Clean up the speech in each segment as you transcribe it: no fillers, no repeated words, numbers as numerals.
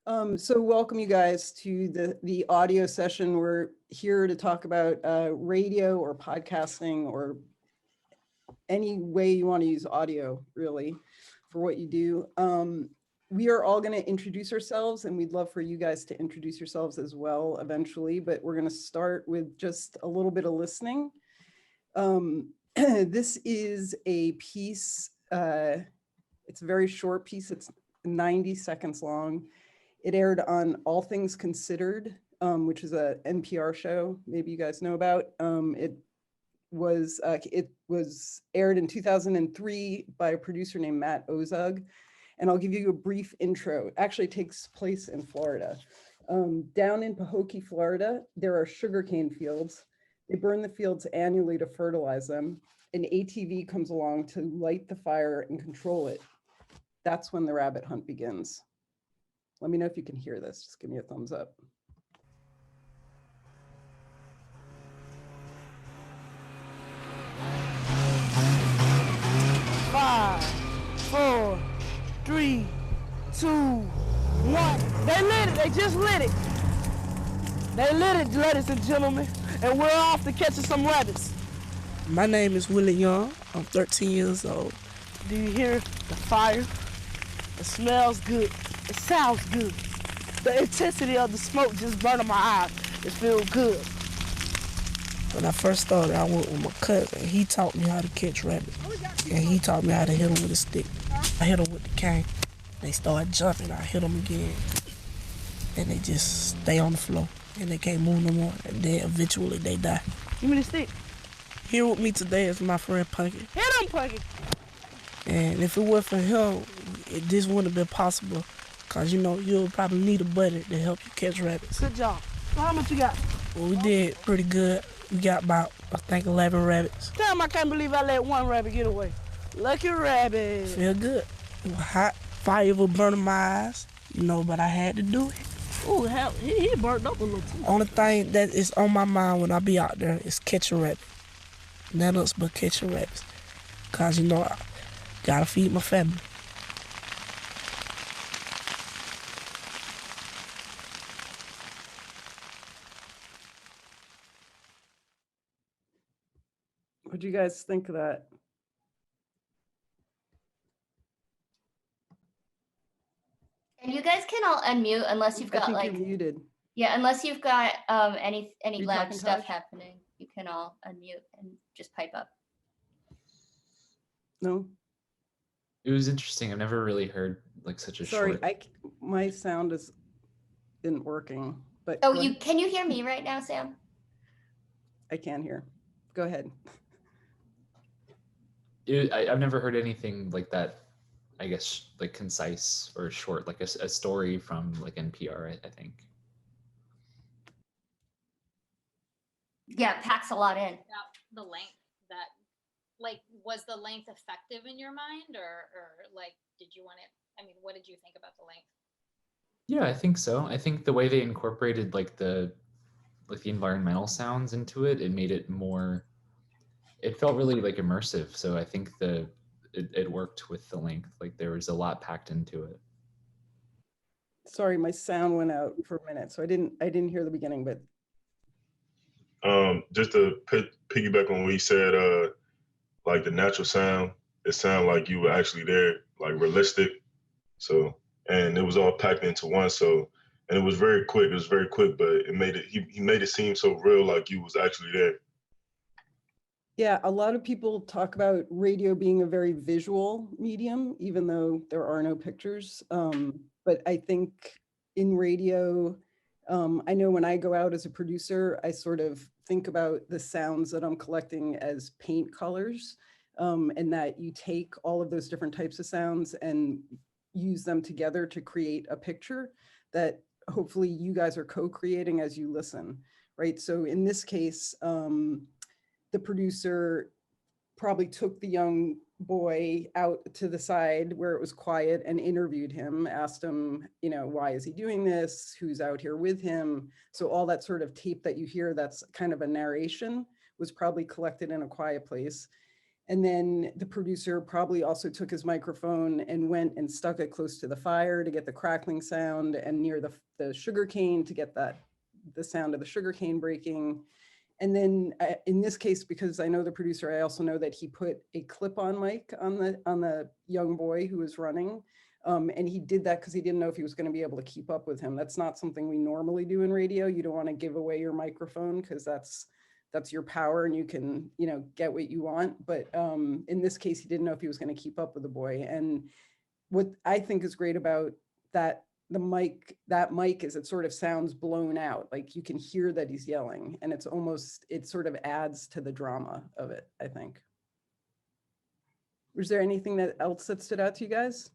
So welcome you guys to the audio session. We're here to talk about radio or podcasting or any way you want to use audio really for what you do. We are all going to introduce ourselves, and we'd love for you guys to introduce yourselves as well eventually, but we're going to start with just a little bit of listening. This is a piece, it's a very short piece, it's 90 seconds long. It aired on All Things Considered, which is a NPR show, maybe you guys know about. It was aired in 2003 by a producer named Matt Ozug. And I'll give you a brief intro. It actually takes place in Florida. Down in Pahokee, Florida, there are sugarcane fields. They burn the fields annually to fertilize them. An ATV comes along to light the fire and control it. That's when the rabbit hunt begins. Let me know if you can hear this. Just give me a thumbs up. Five, 4, 3, 2, 1. They lit it. They just lit it. They lit it, ladies and gentlemen. And we're off to catching some rabbits. My name is Willie Young. I'm 13 years old. Do you hear the fire? It smells good. It sounds good. The intensity of the smoke just burning my eyes. It feels good. When I first started, I went with my cousin. He taught me how to catch rabbits. And he taught me how to hit them with a stick. I hit them with the cane. They start jumping. I hit them again. And they just stay on the floor. And they can't move no more. And then eventually they die. Give me the stick. Here with me today is my friend Punky. Hit him, Punky. And if it weren't for him, this wouldn't have been possible. Because, you know, you'll probably need a buddy to help you catch rabbits. Good job. So how much you got? Well, we did pretty good. We got about, I think, 11 rabbits. Damn, I can't believe I let one rabbit get away. Lucky rabbit. Feel good. It was hot. Fire was burning my eyes, you know, but I had to do it. Oh, hell, he burnt up a little too. Only thing that is on my mind when I be out there is catch a rabbit. Nothing else but catch a rabbit. Because, you know, I gotta feed my family. What do you guys think of that? And you guys can all unmute unless you've I got think like you're muted. yeah, unless you've got any You loud talking, stuff Taj? happening. You can all unmute and just pipe up. No? It was interesting. I've never really heard like such a Sorry, short. my sound isn't working. But Oh, go ahead. can you hear me right now, Sam? I can hear. Go ahead. I've never heard anything like that. I guess like concise or short, like a story from like NPR. I think. Yeah, it packs a lot in. The length that, like, was the length effective in your mind, or like, did you want it? I mean, what did you think about the length? Yeah, I think so. I think the way they incorporated like the environmental sounds into it, it made it more. It felt really like immersive. So I think it worked with the length. Like there was a lot packed into it. Sorry, my sound went out for a minute, so I didn't hear the beginning, but just to piggyback on what he said, like the natural sound, it sounded like you were actually there, like realistic. So, and it was all packed into one. So, and it was very quick. It was very quick, but it made it, he made it seem so real, like you was actually there. yeah, a lot of people talk about radio being a very visual medium, even though there are no pictures. But I think in radio, I know when I go out as a producer, I sort of think about the sounds that I'm collecting as paint colors, and that you take all of those different types of sounds and use them together to create a picture that hopefully you guys are co-creating as you listen, right? So in this case, the producer probably took the young boy out to the side where it was quiet and interviewed him, asked him, you know, why is he doing this? Who's out here with him? So all that sort of tape that you hear, that's kind of a narration, was probably collected in a quiet place. And then the producer probably also took his microphone and went and stuck it close to the fire to get the crackling sound, and near the sugar cane to get the sound of the sugar cane breaking. And then in this case, because I know the producer, I also know that he put a clip-on mic on the young boy who was running. And he did that because he didn't know if he was going to be able to keep up with him. That's not something we normally do in radio. You don't want to give away your microphone because that's your power and you can, get what you want. But in this case, he didn't know if he was going to keep up with the boy. And what I think is great about that mic is it sort of sounds blown out. Like you can hear that he's yelling, and it sort of adds to the drama of it, I think. Was there anything else that stood out to you guys?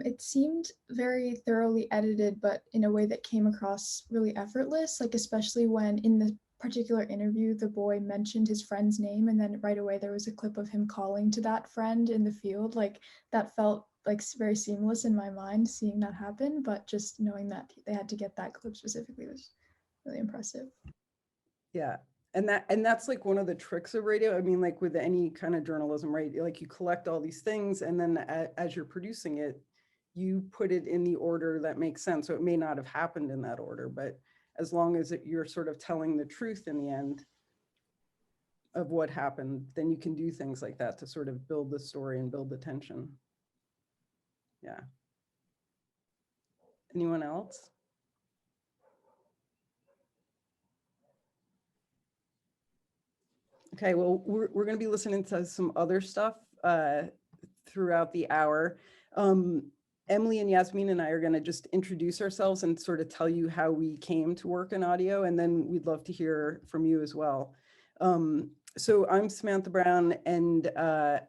It seemed very thoroughly edited, but in a way that came across really effortless, like especially when in the particular interview, the boy mentioned his friend's name, and then right away there was a clip of him calling to that friend in the field. Like that felt like very seamless in my mind, seeing that happen, but just knowing that they had to get that clip specifically was really impressive. Yeah. And that's like one of the tricks of radio. I mean, like with any kind of journalism, right? Like you collect all these things, and then as you're producing it, you put it in the order that makes sense. So it may not have happened in that order, but as long as you're sort of telling the truth in the end of what happened, then you can do things like that to sort of build the story and build the tension. Yeah. Anyone else? Okay, well, we're going to be listening to some other stuff throughout the hour. Emily and Yasmin and I are going to just introduce ourselves and sort of tell you how we came to work in audio, and then we'd love to hear from you as well. So I'm Samantha Brown, and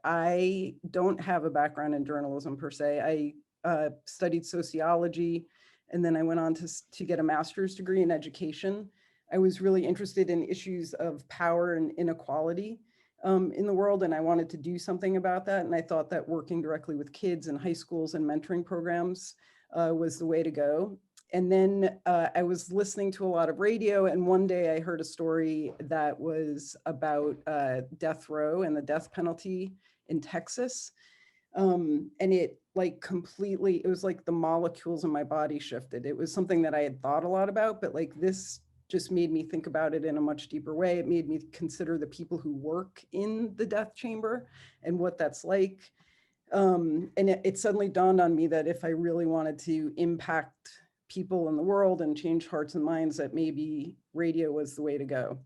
I don't have a background in journalism per se. I studied sociology, and then I went on to get a master's degree in education. I was really interested in issues of power and inequality in the world, and I wanted to do something about that. And I thought that working directly with kids in high schools and mentoring programs was the way to go. And then I was listening to a lot of radio, and one day I heard a story that was about death row and the death penalty in Texas. And it it was like the molecules in my body shifted. It was something that I had thought a lot about, but like this just made me think about it in a much deeper way. It made me consider the people who work in the death chamber and what that's like. And it suddenly dawned on me that if I really wanted to impact people in the world and change hearts and minds, that maybe radio was the way to go.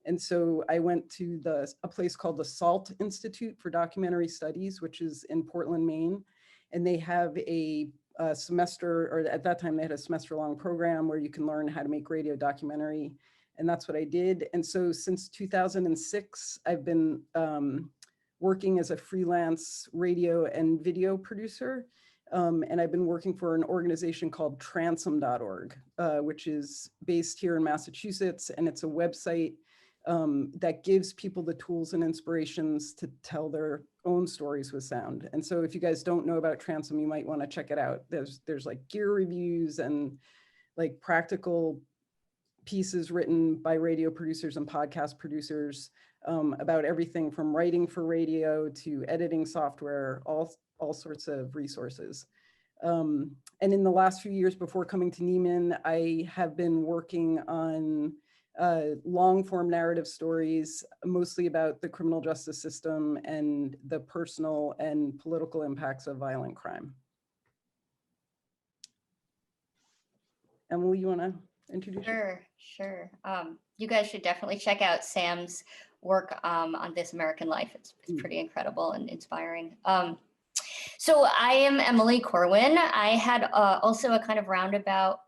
And so I went to a place called the SALT Institute for Documentary Studies, which is in Portland, Maine. And they have a semester, or at that time they had a semester-long program where you can learn how to make radio documentary. And that's what I did. And so since 2006, I've been working as a freelance radio and video producer. And I've been working for an organization called transom.org, which is based here in Massachusetts. And it's a website that gives people the tools and inspirations to tell their own stories with sound. And so if you guys don't know about Transom, you might want to check it out. There's like gear reviews and like practical pieces written by radio producers and podcast producers about everything from writing for radio to editing software, all sorts of resources. And in the last few years before coming to Nieman, I have been working on long form narrative stories, mostly about the criminal justice system and the personal and political impacts of violent crime. Emily, you want to introduce? Sure. You guys should definitely check out Sam's work on This American Life. It's pretty incredible and inspiring. So I am Emily Corwin. I had also a kind of roundabout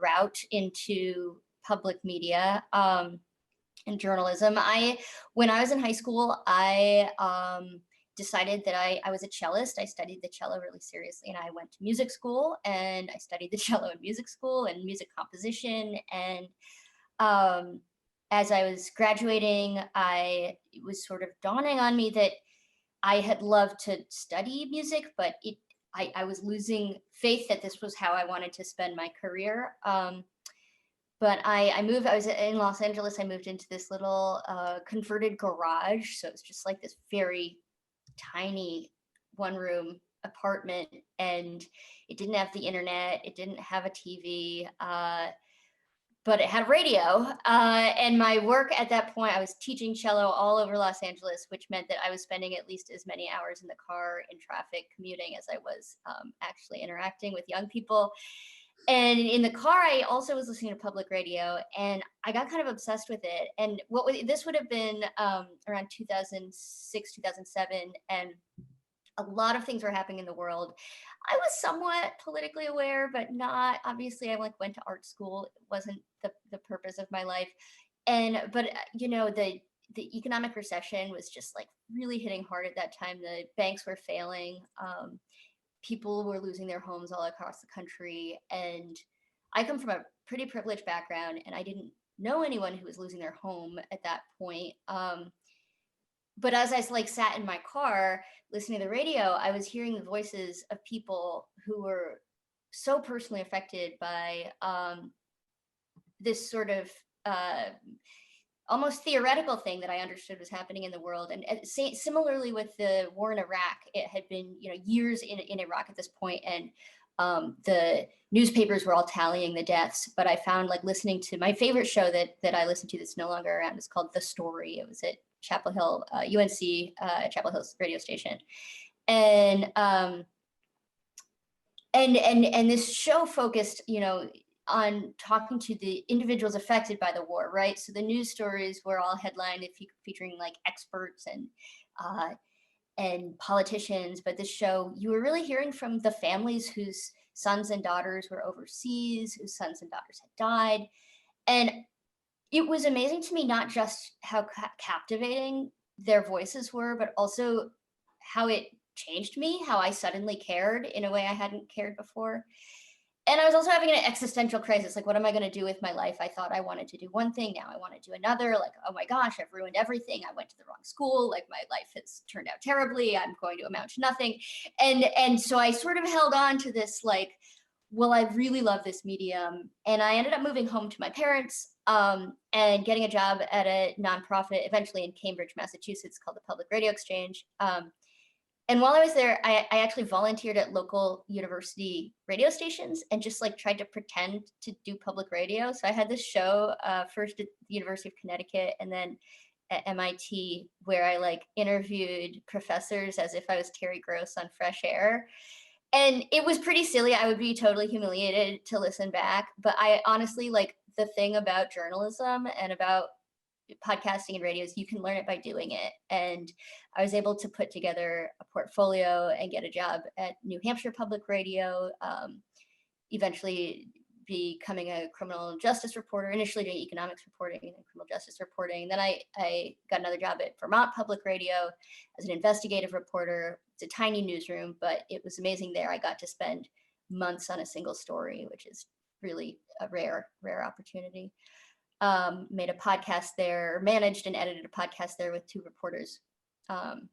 route into public media and journalism. When I was in high school, I decided that I was a cellist. I studied the cello really seriously, and I went to music school, and I studied the cello in music school and music composition. And as I was graduating, it was sort of dawning on me that I had loved to study music, but I was losing faith that this was how I wanted to spend my career. but I moved, I was in Los Angeles, I moved into this little converted garage. So it's just like this very tiny one room apartment, and it didn't have the internet, it didn't have a TV, but it had radio. And my work at that point, I was teaching cello all over Los Angeles, which meant that I was spending at least as many hours in the car in traffic commuting as I was actually interacting with young people. And in the car, I also was listening to public radio, and I got kind of obsessed with it. And this would have been around 2006, 2007, and a lot of things were happening in the world. I was somewhat politically aware, but not, obviously I went to art school. It wasn't the purpose of my life. But the economic recession was just like really hitting hard at that time. The banks were failing. People were losing their homes all across the country. And I come from a pretty privileged background, and I didn't know anyone who was losing their home at that point. But as I sat in my car listening to the radio, I was hearing the voices of people who were so personally affected by this sort of almost theoretical thing that I understood was happening in the world. And similarly with the war in Iraq, it had been years in Iraq at this point, and the newspapers were all tallying the deaths. But I found listening to my favorite show that I listened to that's no longer around is called The Story. It was at Chapel Hill, UNC Chapel Hill's radio station, and this show focused, on talking to the individuals affected by the war, right? So the news stories were all headlined featuring experts and politicians, but this show, you were really hearing from the families whose sons and daughters were overseas, whose sons and daughters had died, and it was amazing to me, not just how captivating their voices were, but also how it changed me, how I suddenly cared in a way I hadn't cared before. And I was also having an existential crisis. What am I going to do with my life? I thought I wanted to do one thing. Now I want to do another. Oh my gosh, I've ruined everything. I went to the wrong school. My life has turned out terribly. I'm going to amount to nothing. And so I sort of held on to this, well, I really love this medium. And I ended up moving home to my parents and getting a job at a nonprofit, eventually in Cambridge, Massachusetts, called the Public Radio Exchange. And while I was there, I actually volunteered at local university radio stations and just tried to pretend to do public radio. So I had this show first at the University of Connecticut and then at MIT, where I interviewed professors as if I was Terry Gross on Fresh Air. And it was pretty silly. I would be totally humiliated to listen back. But I honestly, the thing about journalism and about podcasting and radio is you can learn it by doing it. And I was able to put together a portfolio and get a job at New Hampshire Public Radio, eventually becoming a criminal justice reporter, initially doing economics reporting and then criminal justice reporting. Then I got another job at Vermont Public Radio as an investigative reporter. It's a tiny newsroom, but it was amazing there. I got to spend months on a single story, which is really a rare opportunity. Made a podcast there, managed and edited a podcast there with two reporters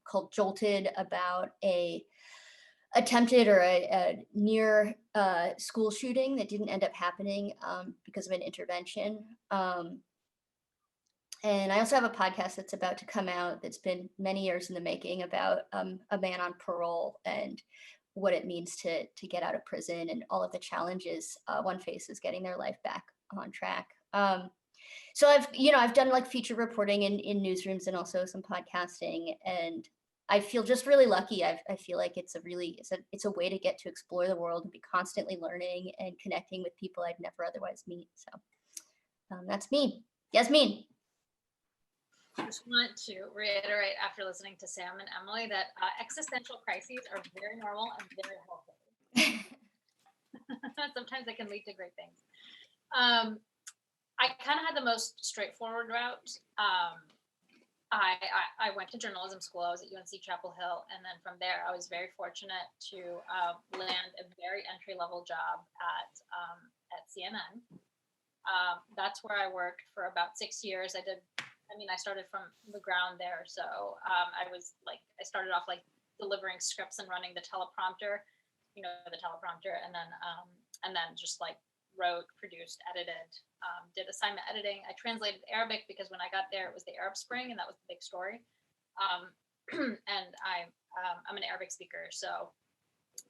called Jolted, about a attempted or a near school shooting that didn't end up happening because of an intervention. And I also have a podcast that's about to come out that's been many years in the making about a man on parole and what it means to get out of prison and all of the challenges one faces getting their life back on track. So I've done feature reporting in newsrooms and also some podcasting, and I feel just really lucky. I feel like it's a way to get to explore the world and be constantly learning and connecting with people I'd never otherwise meet. So that's me. Yasmin. I just want to reiterate after listening to Sam and Emily that existential crises are very normal and very healthy. Sometimes they can lead to great things. I kind of had the most straightforward route. I went to journalism school. I was at UNC Chapel Hill. And then from there, I was very fortunate to land a very entry-level job at CNN. That's where I worked for about 6 years. I started from the ground there. So I started off delivering scripts and running the teleprompter, and then just wrote, produced, edited, did assignment editing. I translated Arabic because when I got there, it was the Arab Spring, and that was the big story. And I'm an Arabic speaker. So,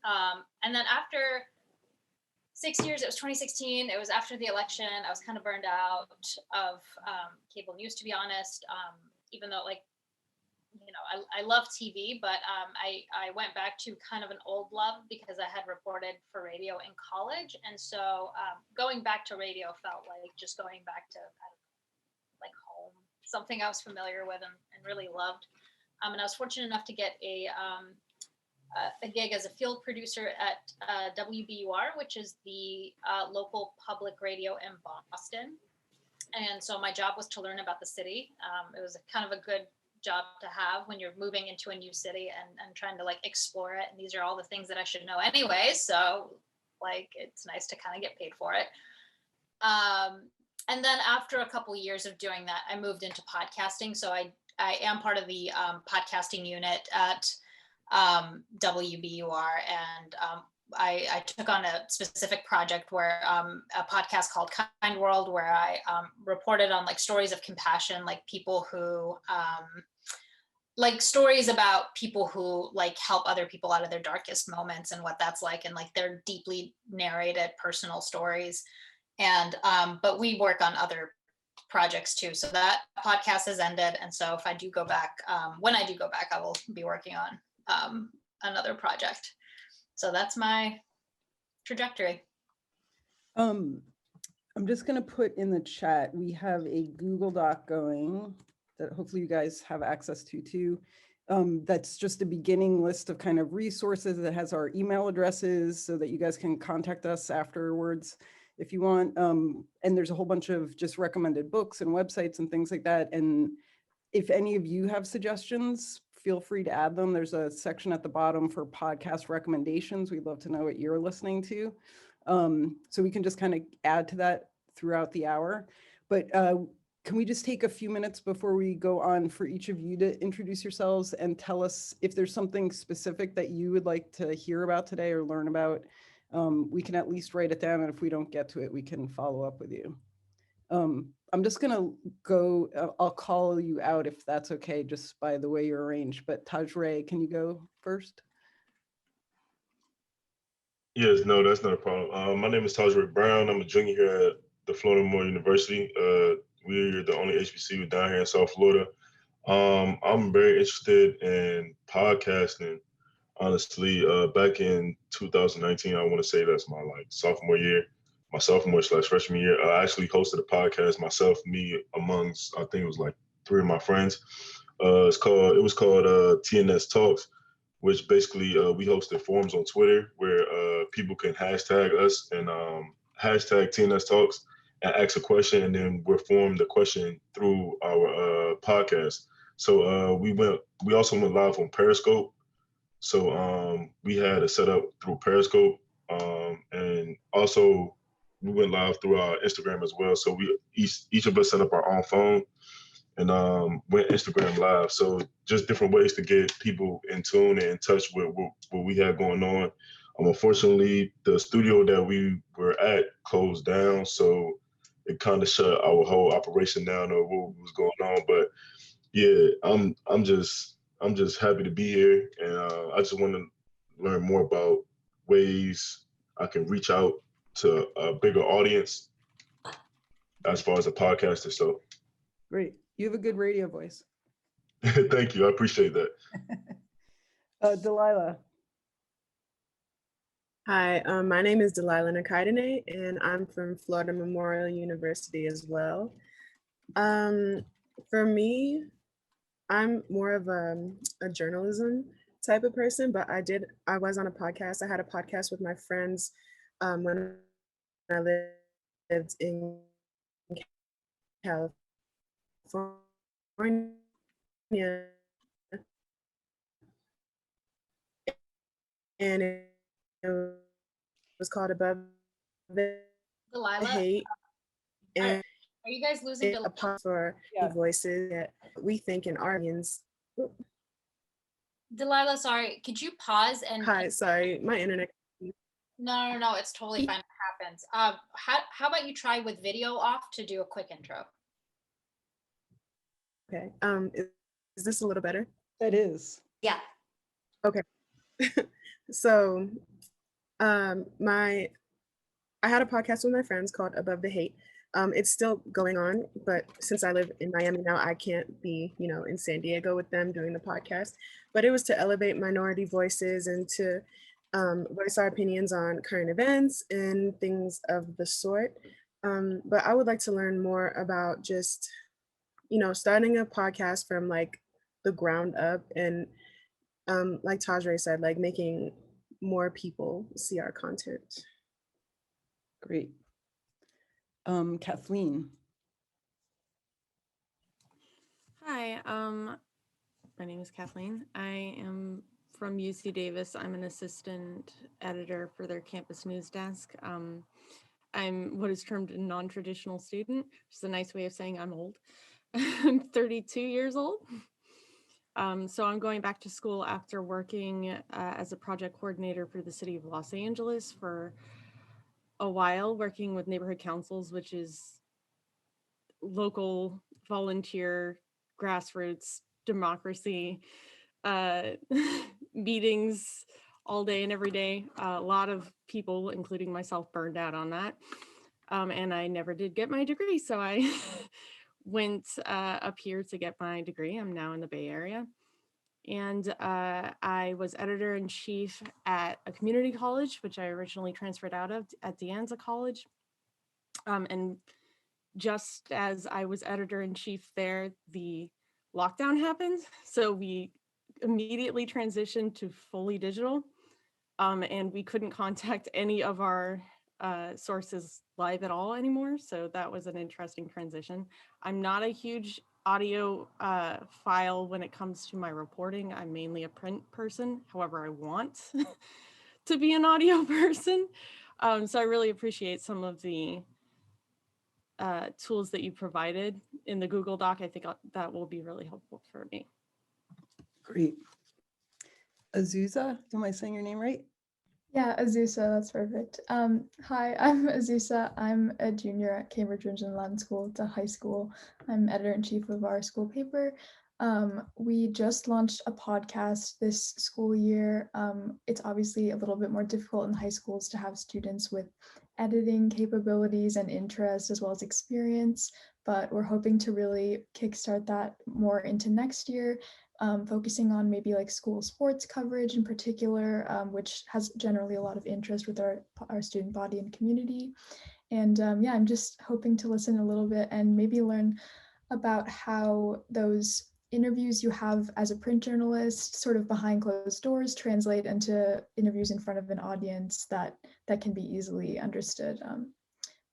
and then after 6 years, it was 2016. It was after the election. I was kind of burned out of cable news, to be honest. Even though, like, you know, I love TV, but I went back to kind of an old love because I had reported for radio in college. And so going back to radio felt like just going back to, I don't know, like home, something I was familiar with and really loved. And I was fortunate enough to get a gig as a field producer at WBUR, which is the local public radio in Boston. And so my job was to learn about the city. It was kind of a good job to have when you're moving into a new city and trying to like explore it. And these are all the things that I should know anyway. So like, it's nice to kind of get paid for it. And then after a couple years of doing that, I moved into podcasting. So I am part of the podcasting unit at WBUR, and I took on a specific project where a podcast called Kind World, where I reported on like stories of compassion, like people who like stories about people who like help other people out of their darkest moments and what that's like, and like their deeply narrated personal stories. And but we work on other projects too. So that podcast has ended. And so if I do go back, when I do go back, I will be working on another project. So that's my trajectory. I'm just going to put in the chat, we have a Google Doc going that hopefully you guys have access to too. That's just a beginning list of kind of resources that has our email addresses so that you guys can contact us afterwards if you want. And there's a whole bunch of just recommended books and websites and things like that. And if any of you have suggestions, feel free to add them. There's a section at the bottom for podcast recommendations. We'd love to know what you're listening to. So we can just kind of add to that throughout the hour. But can we just take a few minutes before we go on for each of you to introduce yourselves and tell us if there's something specific that you would like to hear about today or learn about? We can at least write it down, and if we don't get to it, we can follow up with you. I'm just going to go, I'll call you out if that's okay, just by the way you're arranged. But Tajray, can you go first? Yes, no, that's not a problem. My name is Tajray Brown. I'm a junior here at the Florida Memorial University. We're the only HBCU down here in South Florida. I'm very interested in podcasting. Honestly, back in 2019, I want to say that's my sophomore year. My sophomore/freshman year, I actually hosted a podcast myself, me amongst, I think it was like 3 of my friends. It was called TNS Talks, which basically we hosted forums on Twitter where people can hashtag us and hashtag TNS Talks and ask a question, and then we're formed the question through our podcast. So we also went live on Periscope. So we had a setup through Periscope, and also we went live through our Instagram as well. So we each of us set up our own phone and went Instagram live. So just different ways to get people in tune and in touch with what we had going on. Unfortunately, the studio that we were at closed down, so it kind of shut our whole operation down of what was going on. But yeah, I'm just happy to be here, and I just want to learn more about ways I can reach out to a bigger audience as far as a podcaster. So Great. You have a good radio voice. Thank you. I appreciate that. Delilah. Hi, my name is Delilah Nakaidene, and I'm from Florida Memorial University as well. For me, I'm more of a journalism type of person, but I was on a podcast. I had a podcast with my friends when I lived in California. And it was called Above the Delilah, Hate. And are you guys losing a pause for voices that we think in our audience. Delilah, sorry, could you pause and Hi, sorry, my internet. No, it's totally fine. It happens. How about you try with video off to do a quick intro? Okay. Is this a little better? That is. Yeah. Okay. So I had a podcast with my friends called Above the Hate. It's still going on, but since I live in Miami now, I can't be, in San Diego with them doing the podcast. But it was to elevate minority voices and to voice our opinions on current events and things of the sort. But I would like to learn more about just, starting a podcast from like the ground up and like Tajre said, like making more people see our content. Great. Kathleen. Hi, my name is Kathleen. I am from UC Davis. I'm an assistant editor for their campus news desk. I'm what is termed a non-traditional student, which is a nice way of saying I'm old. I'm 32 years old. So I'm going back to school after working as a project coordinator for the city of Los Angeles for a while, working with neighborhood councils, which is local volunteer grassroots democracy meetings all day and every day. A lot of people, including myself, burned out on that. And I never did get my degree. So I went up here to get my degree. I'm now in the Bay Area. And I was editor-in-chief at a community college, which I originally transferred out of at De Anza College. And just as I was editor-in-chief there, the lockdown happened. So we immediately transitioned to fully digital. And we couldn't contact any of our sources live at all anymore. So that was an interesting transition. I'm not a huge audio file when it comes to my reporting. I'm mainly a print person. However, I want to be an audio person. So I really appreciate some of the tools that you provided in the Google Doc. I think that will be really helpful for me. Great. Azusa, am I saying your name right? Yeah, Azusa, that's perfect. Hi, I'm Azusa. I'm a junior at Cambridge Regional Latin School. It's a high school. I'm editor-in-chief of our school paper. We just launched a podcast this school year. It's obviously a little bit more difficult in high schools to have students with editing capabilities and interest as well as experience, but we're hoping to really kickstart that more into next year. Focusing on maybe like school sports coverage in particular, which has generally a lot of interest with our student body and community. And yeah, I'm just hoping to listen a little bit and maybe learn about how those interviews you have as a print journalist sort of behind closed doors translate into interviews in front of an audience that can be easily understood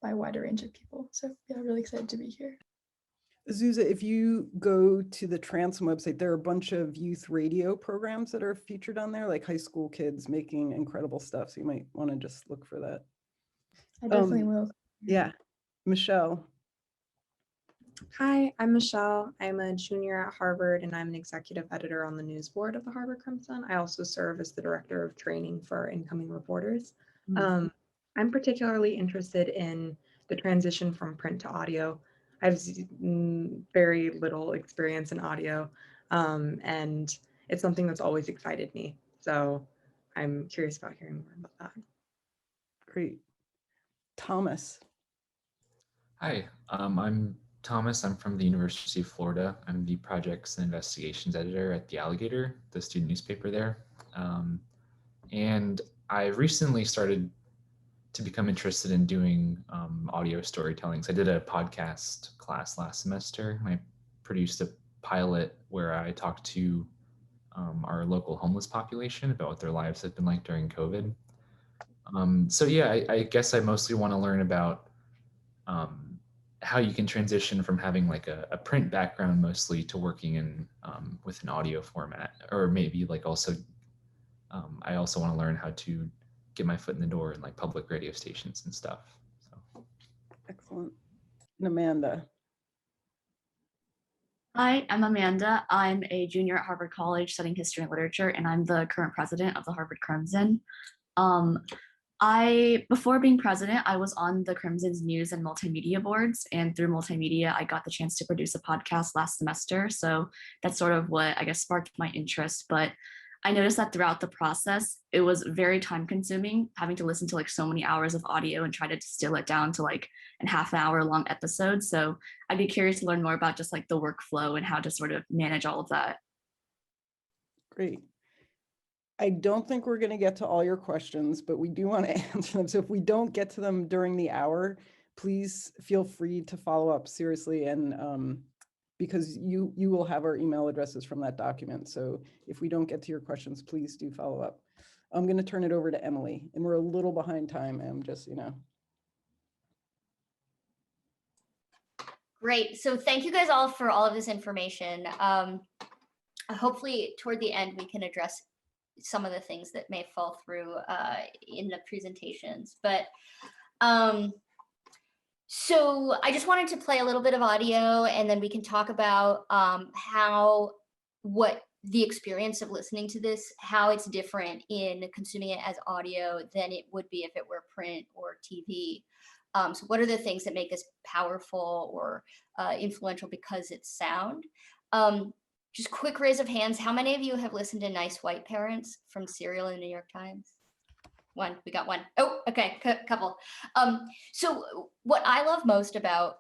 by a wider range of people. So yeah, really excited to be here. Azusa, if you go to the Transom website, there are a bunch of youth radio programs that are featured on there, like high school kids making incredible stuff. So you might want to just look for that. I definitely will. Yeah. Michelle. Hi, I'm Michelle. I'm a junior at Harvard and I'm an executive editor on the news board of the Harvard Crimson. I also serve as the director of training for incoming reporters. I'm particularly interested in the transition from print to audio. I have very little experience in audio, and it's something that's always excited me. So I'm curious about hearing more about that. Great. Thomas. Hi, I'm Thomas. I'm from the University of Florida. I'm the projects and investigations editor at The Alligator, the student newspaper there. And I recently started to become interested in doing audio storytelling. So I did a podcast class last semester. I produced a pilot where I talked to our local homeless population about what their lives have been like during COVID. So yeah, I guess I mostly want to learn about how you can transition from having like a print background mostly to working in with an audio format, or maybe like also I also want to learn how to get my foot in the door in like public radio stations and stuff. So. Excellent. And Amanda. Hi, I'm Amanda. I'm a junior at Harvard College studying history and literature, and I'm the current president of the Harvard Crimson. Before being president, I was on the Crimson's news and multimedia boards, and through multimedia, I got the chance to produce a podcast last semester. So that's sort of what I guess sparked my interest. But I noticed that throughout the process, it was very time consuming, having to listen to like so many hours of audio and try to distill it down to like a half-hour long episode. So I'd be curious to learn more about just like the workflow and how to sort of manage all of that. Great. I don't think we're going to get to all your questions, but we do want to answer them. So if we don't get to them during the hour, please feel free to follow up seriously. And because you will have our email addresses from that document. So if we don't get to your questions, please do follow up. I'm going to turn it over to Emily, and we're a little behind time. I'm just, Great. So thank you guys all for all of this information. Hopefully toward the end, we can address some of the things that may fall through in the presentations. But so I just wanted to play a little bit of audio, and then we can talk about what the experience of listening to this, how it's different in consuming it as audio than it would be if it were print or TV. So what are the things that make this powerful or influential because it's sound? Just quick raise of hands. How many of you have listened to Nice White Parents from Serial and the New York Times? One, we got one. Oh, okay, couple. So what I love most about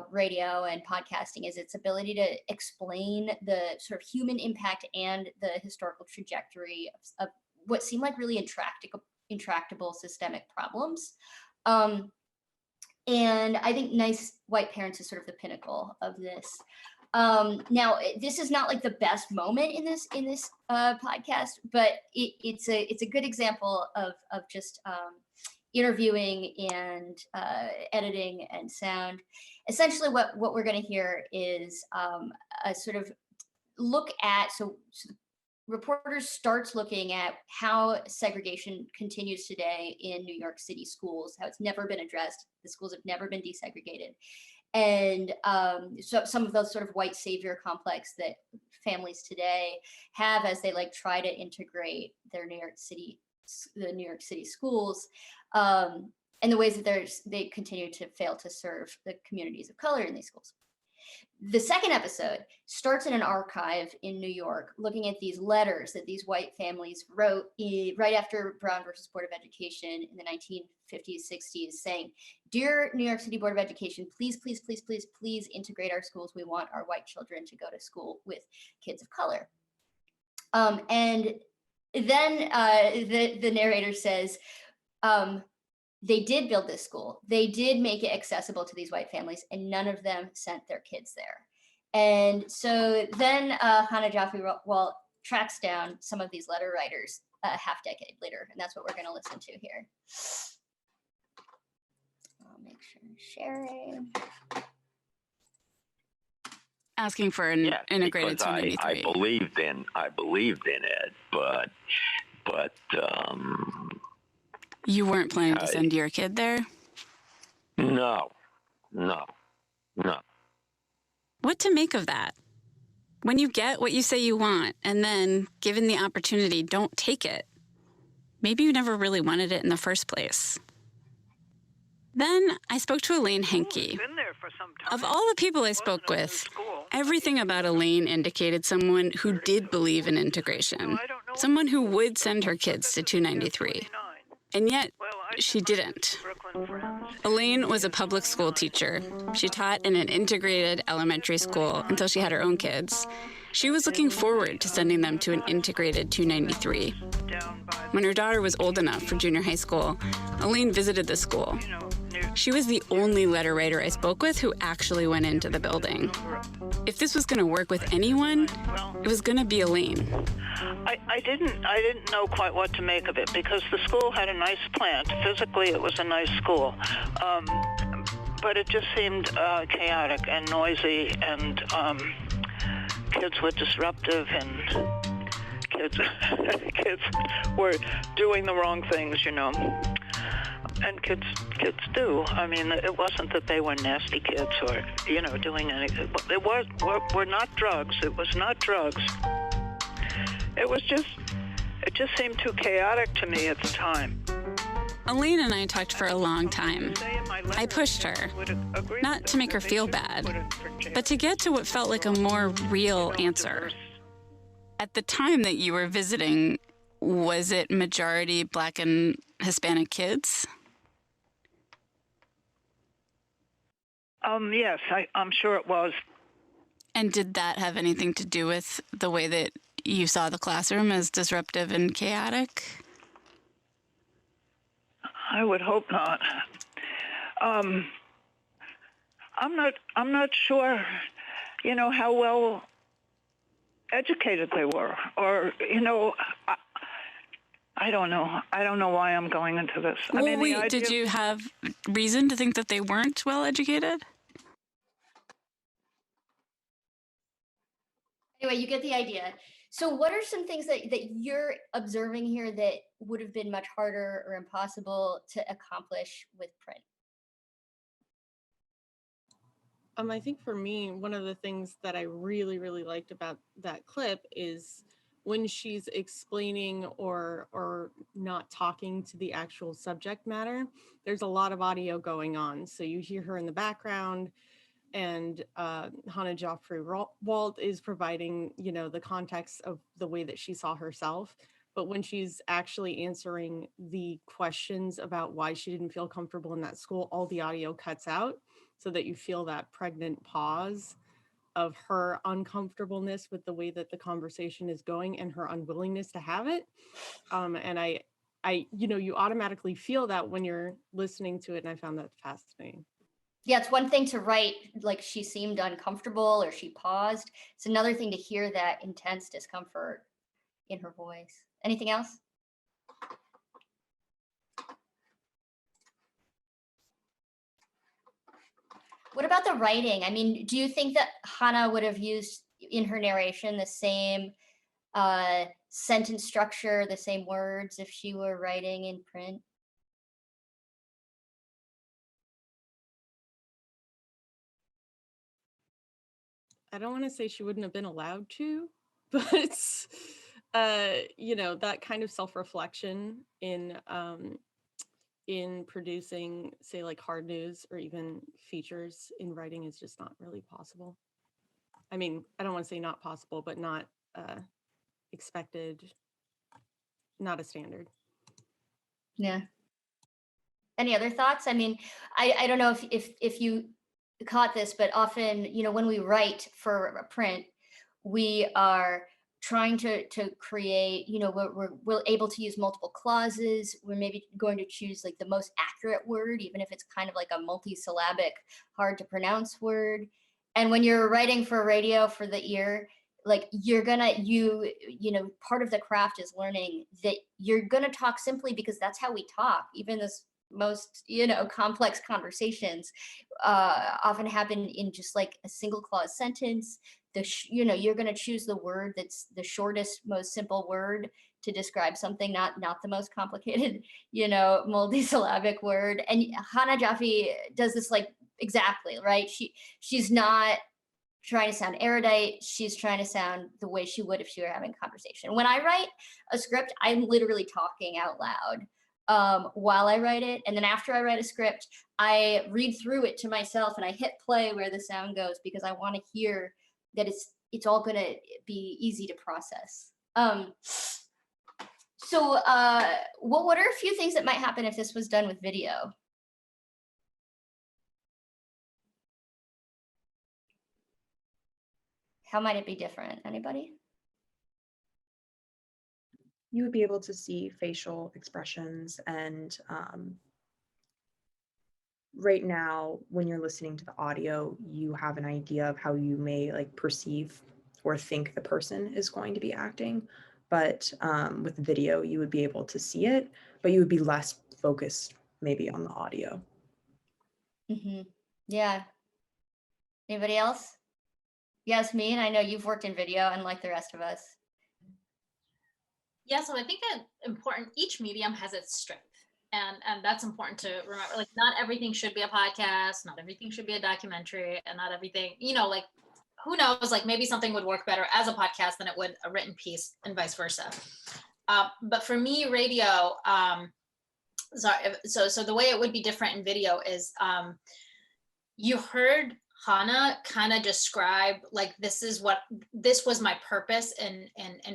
radio and podcasting is its ability to explain the sort of human impact and the historical trajectory of what seem like really intractable systemic problems. And I think Nice White Parents is sort of the pinnacle of this. Now, this is not like the best moment in this podcast, but it's a good example of just interviewing and editing and sound. Essentially, what we're going to hear is a sort of look at so reporters starts looking at how segregation continues today in New York City schools, how it's never been addressed. The schools have never been desegregated. And so some of those sort of white savior complex that families today have as they like try to integrate the New York City schools, and the ways that they continue to fail to serve the communities of color in these schools. The second episode starts in an archive in New York, looking at these letters that these white families wrote right after Brown versus Board of Education in the 1950s, 60s, saying, "Dear New York City Board of Education, please, please, please, please, please integrate our schools. We want our white children to go to school with kids of color." And then the narrator says, they did build this school. They did make it accessible to these white families, and none of them sent their kids there. And so then Hannah Jaffe-Walt tracks down some of these letter writers a half decade later, and that's what we're going to listen to here. I'll make sure I'm sharing. Asking for an integrated 293. I believed in it, but you weren't planning to send your kid there? No. What to make of that? When you get what you say you want, and then, given the opportunity, don't take it. Maybe you never really wanted it in the first place. Then I spoke to Elaine Henke. Of all the people I spoke with, everything about Elaine indicated someone who did believe in integration, someone who would send her kids to 293. And yet, she didn't. Elaine was a public school teacher. She taught in an integrated elementary school until she had her own kids. She was looking forward to sending them to an integrated 293. When her daughter was old enough for junior high school, Elaine visited the school. She was the only letter writer I spoke with who actually went into the building. If this was going to work with anyone, it was going to be Elaine. I didn't know quite what to make of it because the school had a nice plant. Physically, it was a nice school. But it just seemed chaotic and noisy, and kids were disruptive, and kids were doing the wrong things, And kids do. I mean, it wasn't that they were nasty kids or, doing anything. It were not drugs. It was not drugs. It just seemed too chaotic to me at the time. Elaine and I talked for a long time. I pushed her, not to make her feel bad, but to get to what felt like a more real answer. At the time that you were visiting, was it majority Black and Hispanic kids? Yes, I'm sure it was. And did that have anything to do with the way that you saw the classroom as disruptive and chaotic? I would hope not. I'm not sure, how well educated they were, or I don't know. I don't know why I'm going into this. Well, wait, did you have reason to think that they weren't well educated? Anyway, you get the idea. So what are some things that you're observing here that would have been much harder or impossible to accomplish with print? I think for me, one of the things that I really, really liked about that clip is when she's explaining or not talking to the actual subject matter, there's a lot of audio going on. So you hear her in the background, and Hannah Joffrey-Walt is providing, the context of the way that she saw herself. But when she's actually answering the questions about why she didn't feel comfortable in that school, all the audio cuts out so that you feel that pregnant pause of her uncomfortableness with the way that the conversation is going and her unwillingness to have it. And I, you automatically feel that when you're listening to it. And I found that fascinating. Yeah, it's one thing to write like she seemed uncomfortable or she paused. It's another thing to hear that intense discomfort in her voice. Anything else? What about the writing? I mean, do you think that Hannah would have used in her narration the same sentence structure, the same words if she were writing in print? I don't want to say she wouldn't have been allowed to, but that kind of self-reflection in producing, say, like hard news or even features in writing is just not really possible. I mean, I don't want to say not possible, but not expected, not a standard. Yeah. Any other thoughts? I mean, I don't know if you caught this, but often, when we write for a print, we are trying to create, we're able to use multiple clauses. We're maybe going to choose like the most accurate word, even if it's kind of like a multisyllabic, hard to pronounce word. And when you're writing for radio, for the ear, like part of the craft is learning that you're gonna talk simply because that's how we talk. Even this most complex conversations often happen in just like a single clause sentence. You're going to choose the word that's the shortest, most simple word to describe something, not the most complicated multisyllabic word. And Hannah Jaffe does this like exactly, right? She's not trying to sound erudite. She's trying to sound the way she would if she were having a conversation. When I write a script, I'm literally talking out loud while I write it. And then after I write a script, I read through it to myself and I hit play where the sound goes because I want to hear that it's all going to be easy to process. So what are a few things that might happen if this was done with video? How might it be different? Anybody? You would be able to see facial expressions, and right now when you're listening to the audio, you have an idea of how you may like perceive or think the person is going to be acting, but with video you would be able to see it, but you would be less focused maybe on the audio. Mm-hmm. Yeah. Anybody else? Yasmin, I know you've worked in video unlike the rest of us. Yeah, so I think that important, each medium has its strength. And that's important to remember. Like, not everything should be a podcast, not everything should be a documentary, and not everything, like, who knows, like maybe something would work better as a podcast than it would a written piece and vice versa. But for me, radio, So the way it would be different in video is you heard Hannah kind of describe like this was my purpose in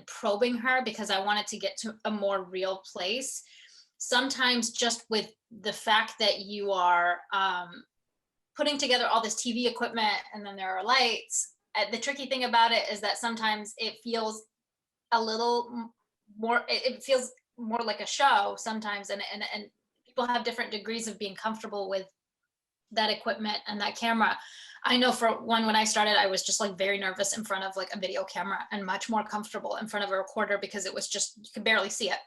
probing her, because I wanted to get to a more real place. Sometimes just with the fact that you are putting together all this TV equipment and then there are lights, the tricky thing about it is that sometimes it feels a little more, it feels more like a show sometimes, and people have different degrees of being comfortable with that equipment and that camera. I know for one, when I started, I was just like very nervous in front of like a video camera, and much more comfortable in front of a recorder because it was just, you could barely see it.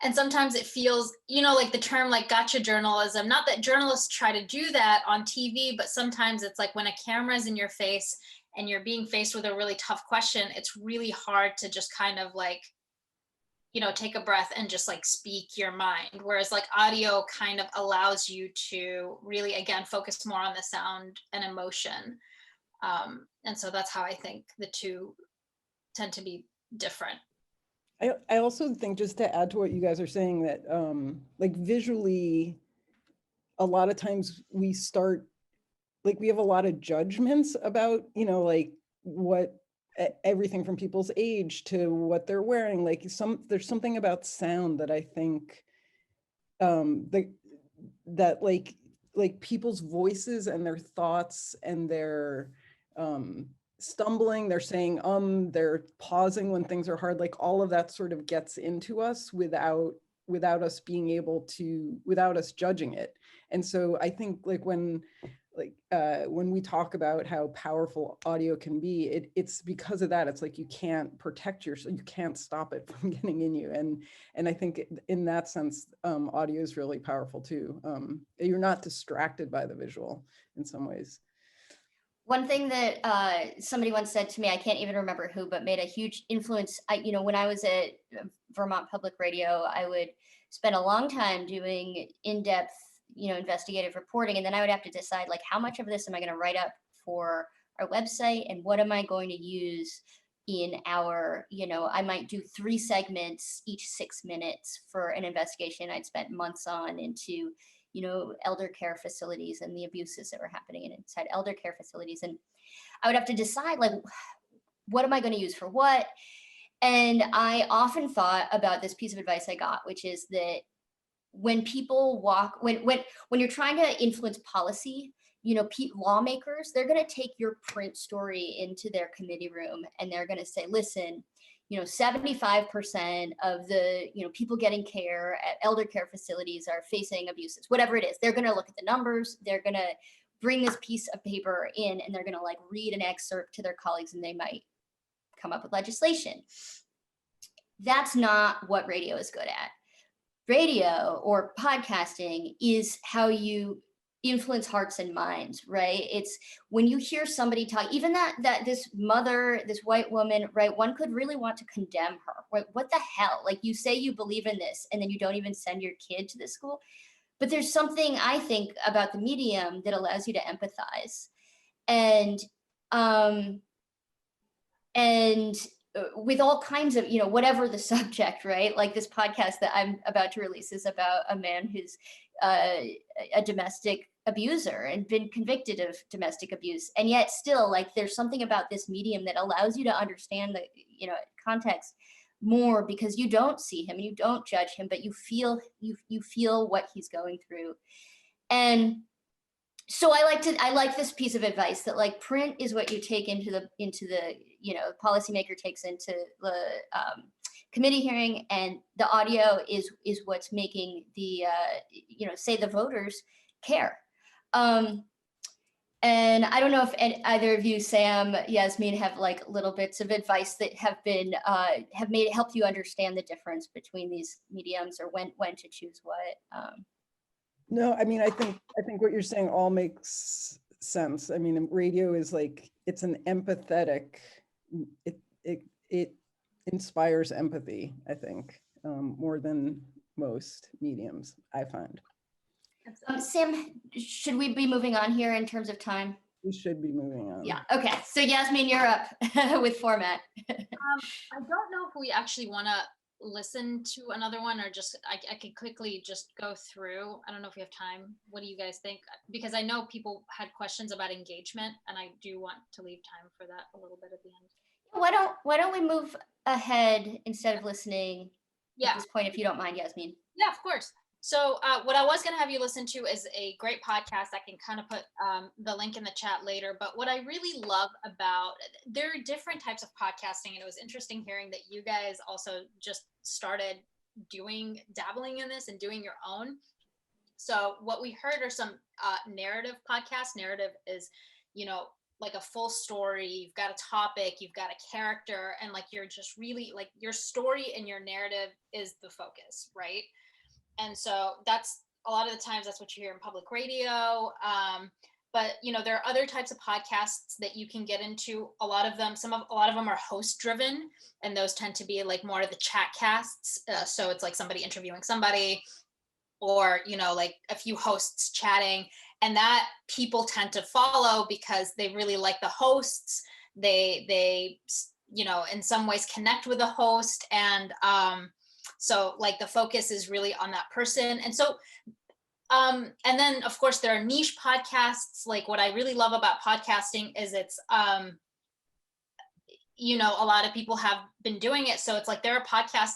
And sometimes it feels, like the term like gotcha journalism, not that journalists try to do that on TV, but sometimes it's like when a camera is in your face and you're being faced with a really tough question, it's really hard to just kind of like, take a breath and just like speak your mind. Whereas like audio kind of allows you to really, again, focus more on the sound and emotion. And so that's how I think the two tend to be different. I also think, just to add to what you guys are saying, that like visually, a lot of times we start, like we have a lot of judgments about, like what, everything from people's age to what they're wearing. Like there's something about sound that I think that like people's voices and their thoughts and their stumbling, they're saying they're pausing when things are hard, like all of that sort of gets into us without us being able to, without us judging it. And so I think like when we talk about how powerful audio can be, it's because of that. It's like you can't protect yourself, you can't stop it from getting in you. And I think in that sense, audio is really powerful too. You're not distracted by the visual in some ways. One thing that somebody once said to me, I can't even remember who, but made a huge influence. When I was at Vermont Public Radio, I would spend a long time doing in-depth, investigative reporting. And then I would have to decide, like, how much of this am I going to write up for our website, and what am I going to use in our, I might do 3 segments each 6 minutes for an investigation I'd spent months on into, elder care facilities and the abuses that were happening inside elder care facilities. And I would have to decide, like, what am I going to use for what? And I often thought about this piece of advice I got, which is that when people when you're trying to influence policy, lawmakers, they're going to take your print story into their committee room and they're going to say, listen, 75% of the, people getting care at elder care facilities are facing abuses, whatever it is. They're going to look at the numbers. They're going to bring this piece of paper in and they're going to like read an excerpt to their colleagues, and they might come up with legislation. That's not what radio is good at. Radio or podcasting is how you influence hearts and minds, right? It's when you hear somebody talk, even that this mother, this white woman, right? One could really want to condemn her. Right? What the hell? Like, you say you believe in this and then you don't even send your kid to this school. But there's something, I think, about the medium that allows you to empathize. And with all kinds of, whatever the subject, right? Like this podcast that I'm about to release is about a man who's a domestic abuser and been convicted of domestic abuse. And yet still, like, there's something about this medium that allows you to understand the, context more, because you don't see him and you don't judge him, but you feel what he's going through. And so I like this piece of advice that, like, print is what you take into the policymaker takes into the committee hearing, and the audio is what's making the say the voters care. And I don't know if either of you, Sam, Yasmin, have like little bits of advice that have been helped you understand the difference between these mediums, or when to choose what. No, I mean, I think what you're saying all makes sense. I mean, radio is like, it's an empathetic, it inspires empathy, I think, more than most mediums, I find. Sam, should we be moving on here in terms of time? We should be moving on. Yeah, okay. So Yasmin, you're up with format. I don't know if we actually want to listen to another one, or just I could quickly just go through. I don't know if we have time. What do you guys think? Because I know people had questions about engagement, and I do want to leave time for that a little bit at the end. Why don't we move ahead instead of listening Yeah. at this point, if you don't mind, Yasmin? Yeah, of course. So what I was going to have you listen to is a great podcast. I can kind of put the link in the chat later. But what I really love about, there are different types of podcasting. And it was interesting hearing that you guys also just started dabbling in this and doing your own. So what we heard are some narrative podcasts. Narrative is, like a full story. You've got a topic, you've got a character, and like you're just really like your story and your narrative is the focus, right? And so that's a lot of the times that's what you hear in public radio. But there are other types of podcasts that you can get into. A lot of them are host driven, and those tend to be like more of the chat casts. So it's like somebody interviewing somebody, or like a few hosts chatting, and that people tend to follow because they really like the hosts. They in some ways connect with the host, and so like the focus is really on that person. And so and then of course there are niche podcasts. Like what I really love about podcasting is it's a lot of people have been doing it, so it's like there are podcasts.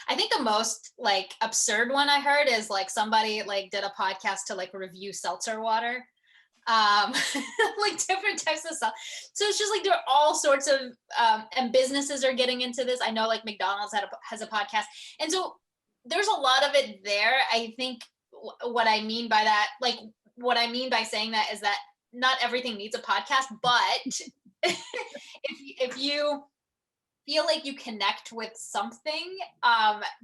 I think the most like absurd one I heard is like somebody like did a podcast to like review seltzer water, like different types of stuff. So it's just like there are all sorts of and businesses are getting into this. I know like McDonald's has a podcast, and so there's a lot of it there. I think what I mean by that, like what I mean by saying that is that not everything needs a podcast, but if you feel like you connect with something,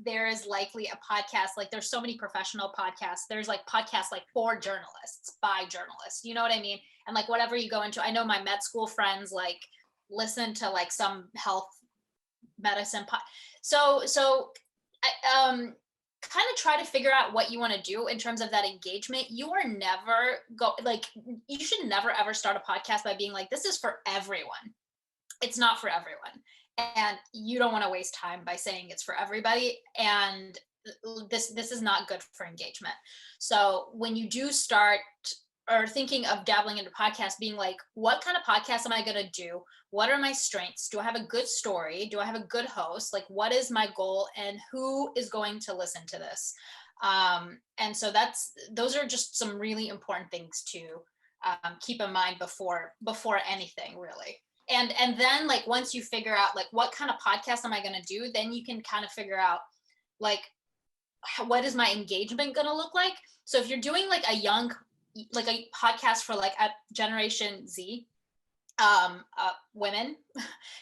there is likely a podcast. Like there's so many professional podcasts. There's like podcasts like for journalists, by journalists, you know what I mean? And like whatever you go into, I know my med school friends like listen to like some health medicine so I kind of try to figure out what you want to do in terms of that engagement. You should never ever start a podcast by being like, this is for everyone. It's not for everyone. And you don't want to waste time by saying it's for everybody. And this is not good for engagement. So when you do start or thinking of dabbling into podcasts, being like, what kind of podcast am I going to do? What are my strengths? Do I have a good story? Do I have a good host? Like, what is my goal, and who is going to listen to this? And so those are just some really important things to keep in mind before anything really. And then like once you figure out like what kind of podcast am I going to do, then you can kind of figure out like what is my engagement going to look like. So if you're doing like a podcast for like a Generation Z women,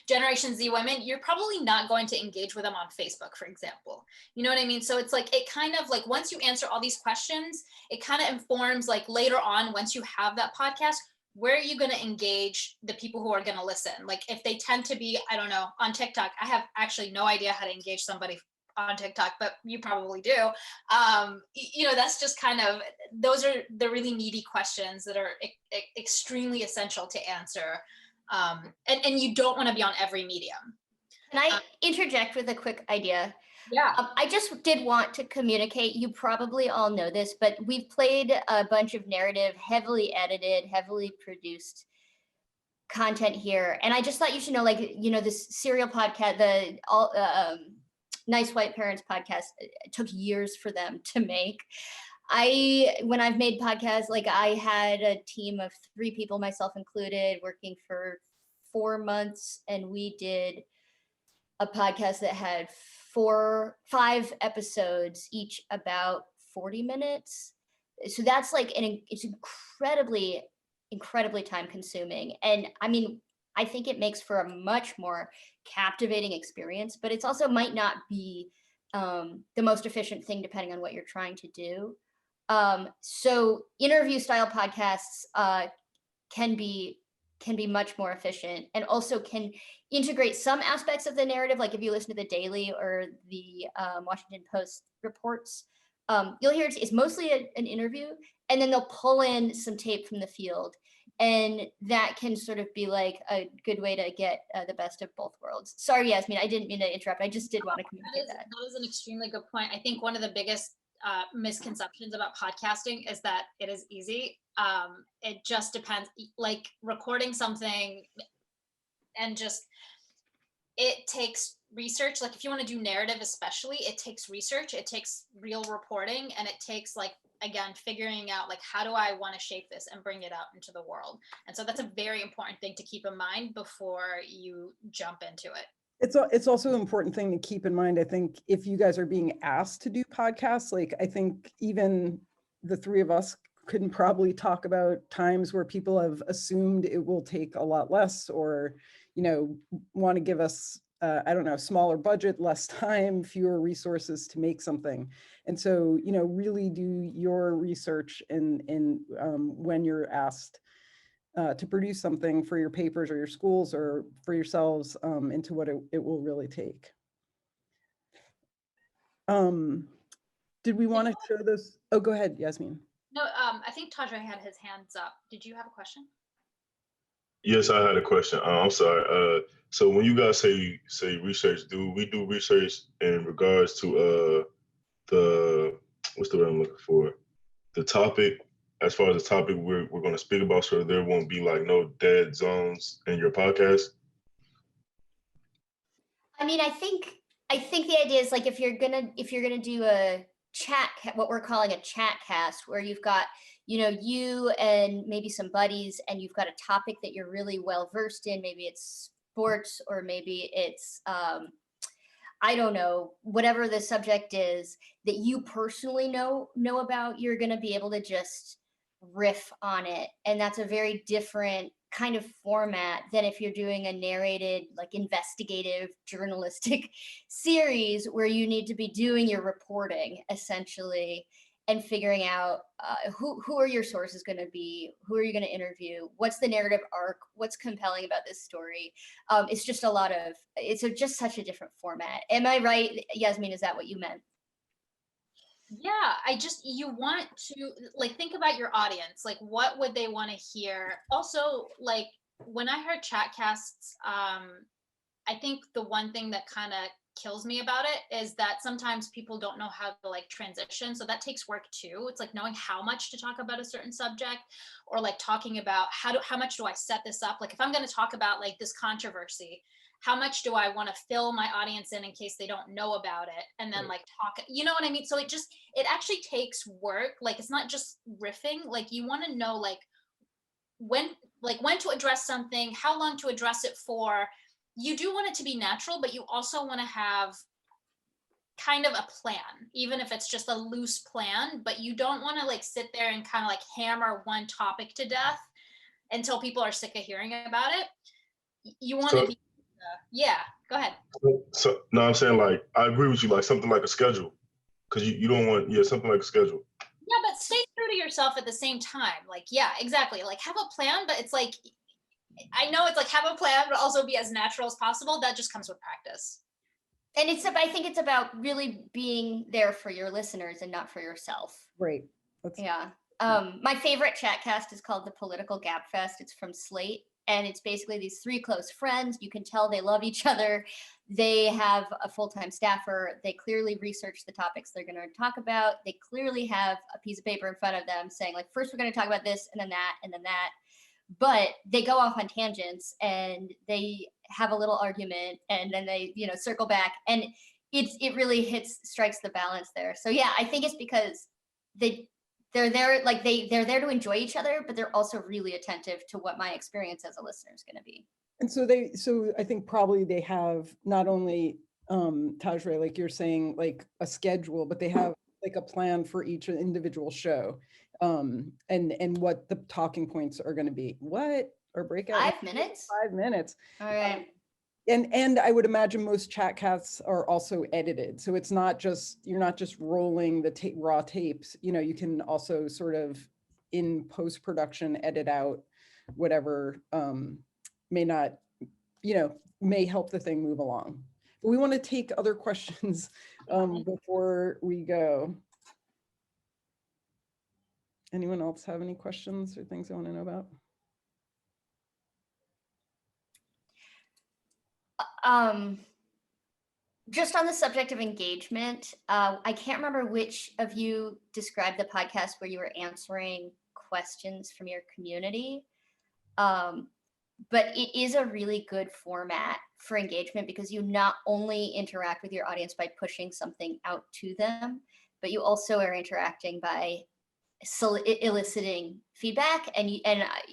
Generation Z women, you're probably not going to engage with them on Facebook, for example. You know what I mean? So it's like, it kind of like once you answer all these questions, it kind of informs like later on, once you have that podcast, where are you going to engage the people who are going to listen? Like if they tend to be, I don't know, on TikTok, I have actually no idea how to engage somebody on TikTok, but you probably do. That's just kind of, those are the really meaty questions that are extremely essential to answer. And you don't want to be on every medium. Can I interject with a quick idea? Yeah. I just did want to communicate, you probably all know this, but we've played a bunch of narrative, heavily edited, heavily produced content here. And I just thought you should know, like, this serial podcast, the Nice White Parents podcast, it took years for them to make. When I've made podcasts, like I had a team of 3 people, myself included, working for 4 months, and we did a podcast that had 5 episodes, each about 40 minutes. So that's like, it's incredibly time consuming. And I mean, I think it makes for a much more captivating experience, but it's also might not be the most efficient thing depending on what you're trying to do. So interview style podcasts can be much more efficient, and also can integrate some aspects of the narrative. Like if you listen to the Daily or the Washington Post reports, you'll hear it's mostly an interview, and then they'll pull in some tape from the field. And that can sort of be like a good way to get the best of both worlds. Sorry, Yasmin, I didn't mean to interrupt. I just did want to communicate that. That is an extremely good point. I think one of the biggest misconceptions about podcasting is that it is easy. It just depends, like recording something and just, it takes research. Like if you want to do narrative, especially, it takes research, it takes real reporting, and it takes like, again, figuring out like, how do I want to shape this and bring it out into the world? And so that's a very important thing to keep in mind before you jump into it. It's also an important thing to keep in mind. I think if you guys are being asked to do podcasts, like I think even the three of us couldn't probably talk about times where people have assumed it will take a lot less, or, you know, want to give us, I don't know, smaller budget, less time, fewer resources to make something. And so, you know, really do your research in when you're asked to produce something for your papers or your schools or for yourselves into what it will really take. Did we want to show this? Oh, go ahead, Yasmin. No, I think Tajay had his hands up. Did you have a question? Yes, I had a question. I'm sorry. So when you guys say research, do we do research in regards to the, what's the word I'm looking for? The topic, as far as the topic we're going to speak about, so there won't be like no dead zones in your podcast? I mean, I think the idea is like if you're gonna do a chat, what we're calling a chat cast, where you've got, you know, you and maybe some buddies, and you've got a topic that you're really well versed in. Maybe it's sports, or maybe it's I don't know, whatever the subject is that you personally know about. You're going to be able to just riff on it, and that's a very different kind of format than if you're doing a narrated, like investigative journalistic series where you need to be doing your reporting essentially and figuring out who are your sources going to be, who are you going to interview, what's the narrative arc, what's compelling about this story. It's just just such a different format. Am I right, Yasmin? Is that what you meant? Yeah, you want to like think about your audience, like what would they want to hear? Also, like when I heard chatcasts, I think the one thing that kind of kills me about it is that sometimes people don't know how to like transition. So that takes work too. It's like knowing how much to talk about a certain subject, or like talking about how much do I set this up? Like if I'm going to talk about like this controversy, how much do I want to fill my audience in case they don't know about it, and then like talk, you know what I mean? So it actually takes work. Like it's not just riffing. Like you want to know like when to address something, how long to address it for. You do want it to be natural, but you also want to have kind of a plan, even if it's just a loose plan. But you don't want to like sit there and kind of like hammer one topic to death until people are sick of hearing about it. You want to be, yeah, go ahead. So no, I'm saying like, I agree with you, like something like a schedule, because you don't want, something like a schedule. Yeah, but stay true to yourself at the same time. Like, yeah, exactly. Like have a plan, but it's like, I know it's like have a plan, but also be as natural as possible. That just comes with practice. And I think it's about really being there for your listeners and not for yourself. Right. Yeah. My favorite chat cast is called The Political Gap Fest. It's from Slate. And it's basically these three close friends. You can tell they love each other. They have a full-time staffer. They clearly research the topics they're going to talk about. They clearly have a piece of paper in front of them saying, like, first we're going to talk about this, and then that, and then that. But they go off on tangents, and they have a little argument, and then they, circle back, and it really strikes the balance there. So yeah, I think it's because they're there, like they're there to enjoy each other, but they're also really attentive to what my experience as a listener is going to be. And so I think probably they have not only Tajre, like you're saying, like a schedule, but they have like a plan for each individual show, and what the talking points are going to be. What? Or breakout? 5 minutes? 5 minutes. All right. And I would imagine most chat casts are also edited. So it's not just, you're not just rolling the raw tapes, you can also sort of in post-production edit out whatever may not, may help the thing move along. But we want to take other questions before we go. Anyone else have any questions or things they want to know about? Just on the subject of engagement, I can't remember which of you described the podcast where you were answering questions from your community. But it is a really good format for engagement because you not only interact with your audience by pushing something out to them, but you also are interacting by eliciting feedback. And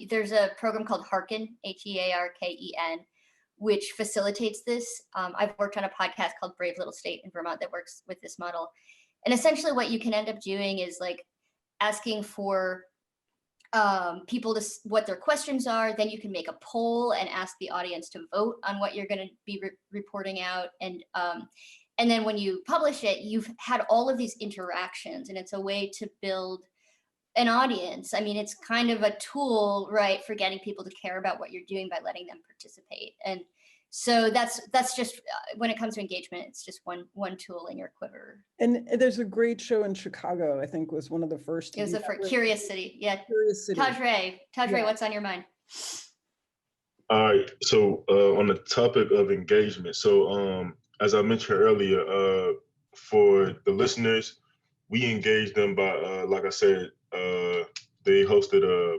there's a program called Hearken, Hearken, which facilitates this. I've worked on a podcast called Brave Little State in Vermont that works with this model. And essentially what you can end up doing is like asking for people to what their questions are. Then you can make a poll and ask the audience to vote on what you're going to be reporting out. And then when you publish it, you've had all of these interactions, and it's a way to build an audience. I mean, it's kind of a tool, right, for getting people to care about what you're doing by letting them participate. And so that's just when it comes to engagement, it's just one tool in your quiver. And there's a great show in Chicago, I think was one of the first. It was the first, Curious City. Yeah. Curious City. Tajre, Yeah. what's on your mind? All right. So on the topic of engagement, so as I mentioned earlier, for the listeners, we engaged them by, like I said, they hosted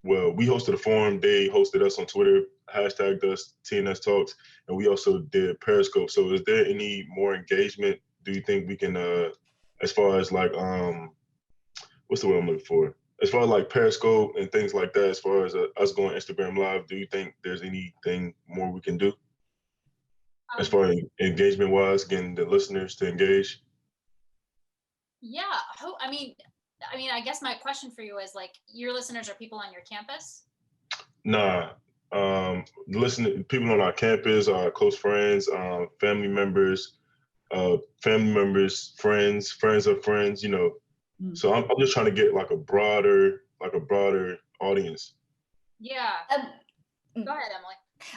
we hosted a forum. They hosted us on Twitter, hashtagged us TNS Talks, and we also did Periscope. So is there any more engagement? Do you think we can, as far as like, what's the word I'm looking for? As far as like Periscope and things like that, as far as us going Instagram Live, do you think there's anything more we can do? As far as engagement wise, getting the listeners to engage? Yeah, I guess my question for you is like, your listeners are people on your campus? Nah, people on our campus, our close friends, family members, friends of friends, you know. So I'm just trying to get like a broader audience. Yeah. Go ahead, Emily.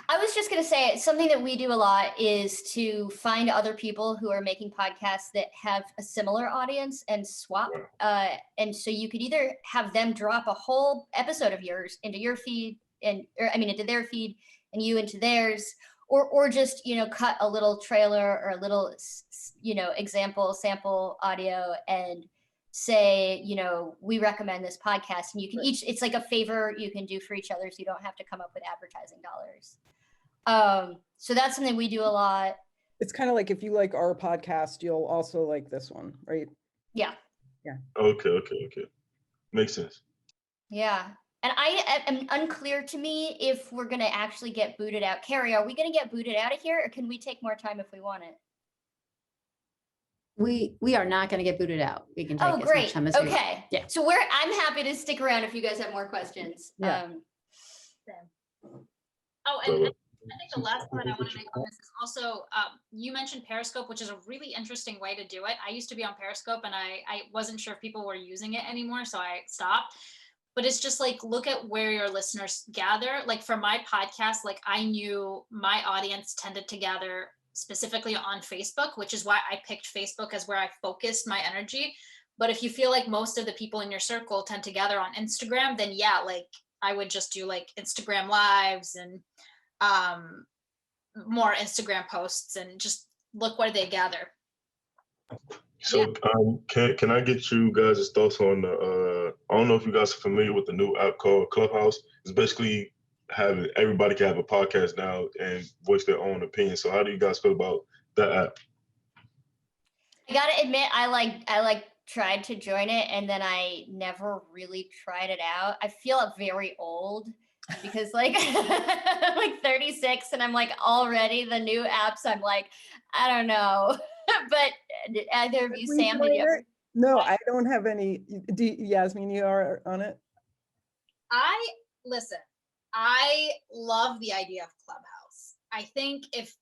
I was just going to say something that we do a lot is to find other people who are making podcasts that have a similar audience and swap. And so you could either have them drop a whole episode of yours into your feed into their feed and you into theirs, or just, cut a little trailer or a little, sample audio and say, we recommend this podcast, and you can it's like a favor you can do for each other, so you don't have to come up with advertising dollars. So that's something we do a lot. It's kind of like if you like our podcast, you'll also like this one, right? Yeah. Okay. Makes sense. Yeah. And I am unclear to me if we're going to actually get booted out. Carrie, are we going to get booted out of here, or can we take more time if we want it? We are not going to get booted out. We can take as much time as we want. Okay. Yeah. So I'm happy to stick around if you guys have more questions. Yeah. And I think the last point I want to make on this is also, you mentioned Periscope, which is a really interesting way to do it. I used to be on Periscope and I wasn't sure if people were using it anymore, so I stopped. But it's just like, look at where your listeners gather. Like for my podcast, like I knew my audience tended to gather specifically on Facebook, which is why I picked Facebook as where I focused my energy. But if you feel like most of the people in your circle tend to gather on Instagram, then yeah, like I would just do like Instagram lives and more Instagram posts and just look where they gather. So can I get you guys' thoughts on the, I don't know if you guys are familiar with the new app called Clubhouse. It's basically everybody can have a podcast now and voice their own opinion. So how do you guys feel about that app? I gotta admit, I tried to join it and then I never really tried it out. I feel very old because like I'm like 36 and I'm like already the new apps. I'm like, I don't know. But either of you, Sam, did you ever? No, I don't have any. Yasmin, you are on it? Listen, I love the idea of Clubhouse. I think if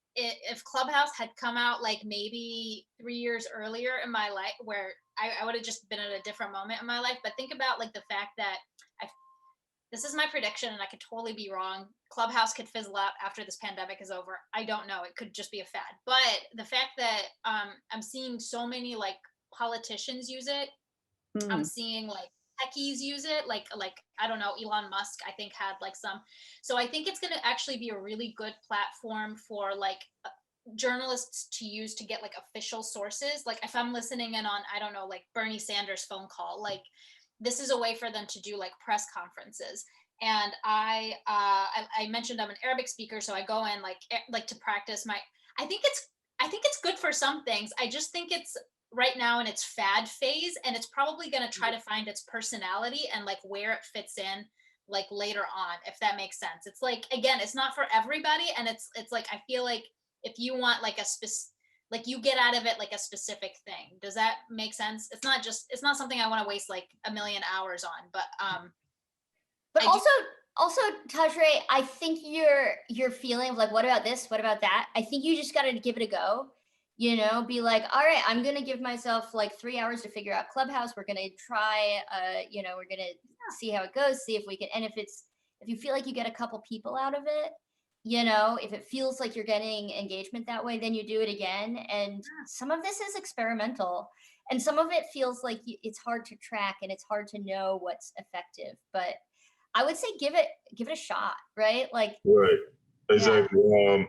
Clubhouse had come out like maybe 3 years earlier in my life, where I would have just been at a different moment in my life. But think about like the fact that this is my prediction and I could totally be wrong. Clubhouse could fizzle out after this pandemic is over. I don't know. It could just be a fad. But the fact that I'm seeing so many like politicians use it, I'm seeing like techies use it, like I don't know, Elon Musk I think had like some. So I think it's going to actually be a really good platform for like journalists to use to get like official sources. Like if I'm listening in on, I don't know, like Bernie Sanders phone call, like this is a way for them to do like press conferences. And I mentioned I'm an Arabic speaker, so I go in like to practice my. I think it's good for some things. I just think it's right now in its fad phase, and it's probably going to try to find its personality and like where it fits in like later on, if that makes sense. It's like, again, it's not for everybody, and it's like I feel like if you want like a like you get out of it like a specific thing. Does that make sense? It's not something I want to waste like a million hours on, but also Tajre, I think your feeling of like, what about this? What about that? I think you just got to give it a go, you know, be like, all right, I'm going to give myself like 3 hours to figure out Clubhouse. We're going to try, you know, we're going to see how it goes, see if we can. And if you feel like you get a couple people out of it, you know, if it feels like you're getting engagement that way, then you do it again. And some of this is experimental, and some of it feels like it's hard to track and it's hard to know what's effective, but I would say give it a shot, right? Like, right, exactly. Yeah.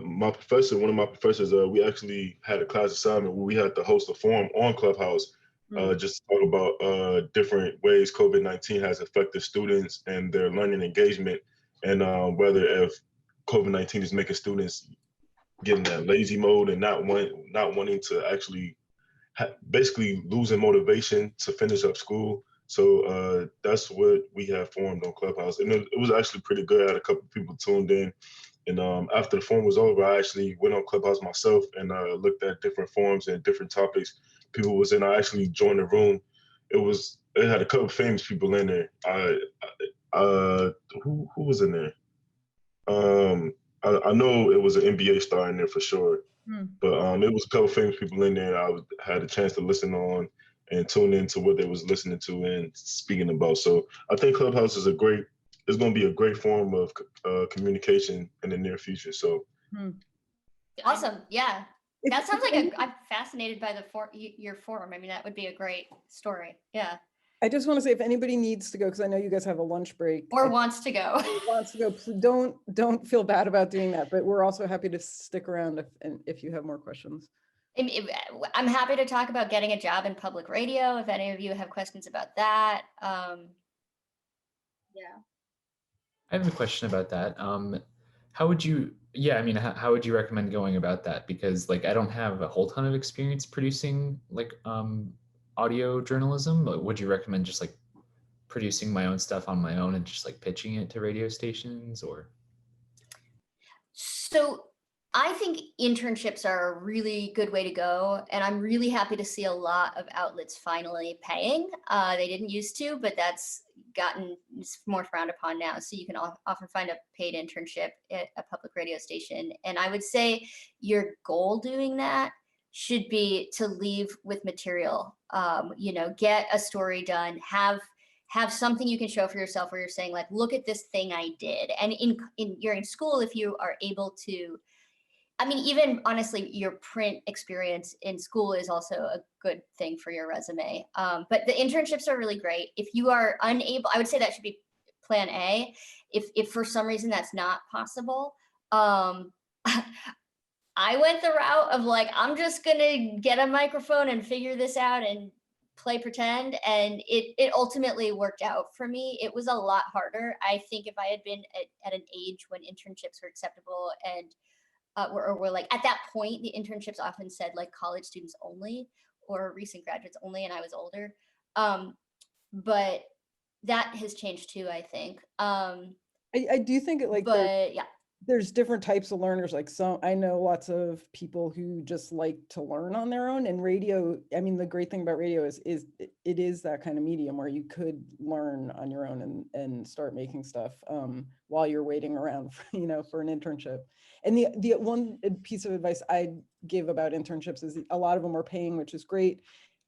My professor, one of my professors, we actually had a class assignment where we had to host a forum on Clubhouse, just to talk about different ways COVID-19 has affected students and their learning engagement, and whether if COVID-19 is making students get in that lazy mode and not wanting to actually basically losing motivation to finish up school. So that's what we have formed on Clubhouse, and it was actually pretty good. I had a couple of people tuned in, and after the forum was over, I actually went on Clubhouse myself and looked at different forums and different topics people was in. I actually joined the room. It had a couple of famous people in there. Who was in there? I know it was an NBA star in there for sure, but it was a couple of famous people in there. I had a chance to listen on and tune into what they was listening to and speaking about. So I think Clubhouse is going to be a great form of communication in the near future. So awesome. Yeah. That sounds like I'm fascinated by your forum. I mean, that would be a great story. Yeah. I just want to say, if anybody needs to go, because I know you guys have a lunch break. Or wants to go. Don't feel bad about doing that, but we're also happy to stick around if you have more questions. I'm happy to talk about getting a job in public radio, if any of you have questions about that. Yeah. I have a question about that. How would you recommend going about that? Because like, I don't have a whole ton of experience producing like audio journalism. But would you recommend just like producing my own stuff on my own and just like pitching it to radio stations, or? So I think internships are a really good way to go. And I'm really happy to see a lot of outlets finally paying. They didn't used to, but that's gotten more frowned upon now. So you can often find a paid internship at a public radio station. And I would say your goal doing that should be to leave with material, you know, get a story done, have something you can show for yourself where you're saying like, look at this thing I did. And you're in school, if you are able to, I mean, even honestly, your print experience in school is also a good thing for your resume. But the internships are really great. If you are unable, I would say that should be plan A. If for some reason that's not possible, I went the route of like, I'm just gonna get a microphone and figure this out and play pretend. And it ultimately worked out for me. It was a lot harder. I think if I had been at an age when internships were acceptable and we're like, at that point, the internships often said like college students only or recent graduates only, and I was older. But that has changed too, I think. I do think it like, but yeah. There's different types of learners. Like I know lots of people who just like to learn on their own, and radio, I mean, the great thing about radio is it is that kind of medium where you could learn on your own and start making stuff while you're waiting around, for an internship. And the one piece of advice I'd give about internships is a lot of them are paying, which is great.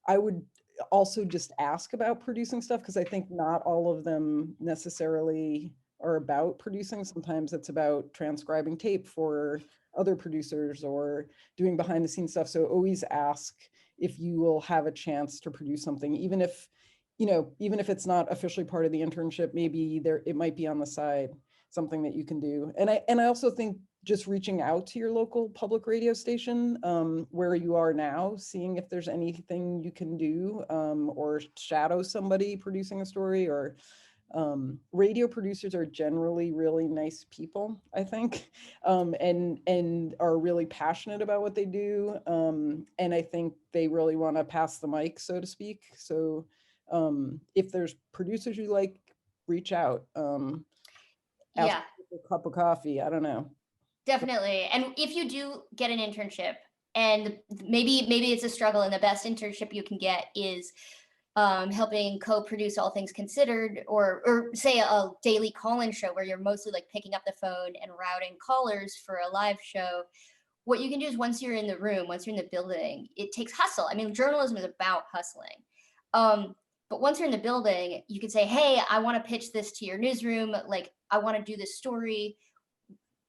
I would also just ask about producing stuff, because I think not all of them necessarily are about producing. Sometimes it's about transcribing tape for other producers or doing behind the scenes stuff. So always ask if you will have a chance to produce something, even if, even if it's not officially part of the internship, maybe it might be on the side, something that you can do. And I also think just reaching out to your local public radio station, where you are now, seeing if there's anything you can do, or shadow somebody producing a story, or radio producers are generally really nice people, I think, and are really passionate about what they do. And I think they really want to pass the mic, so to speak. So if there's producers you like, reach out. Ask for a cup of coffee. I don't know. Definitely. And if you do get an internship, and maybe it's a struggle, and the best internship you can get is helping co-produce All Things Considered, or say a daily call-in show where you're mostly like picking up the phone and routing callers for a live show. What you can do is, once you're in the room, once you're in the building, it takes hustle. I mean, journalism is about hustling. But once you're in the building, you can say, hey, I want to pitch this to your newsroom. Like, I want to do this story.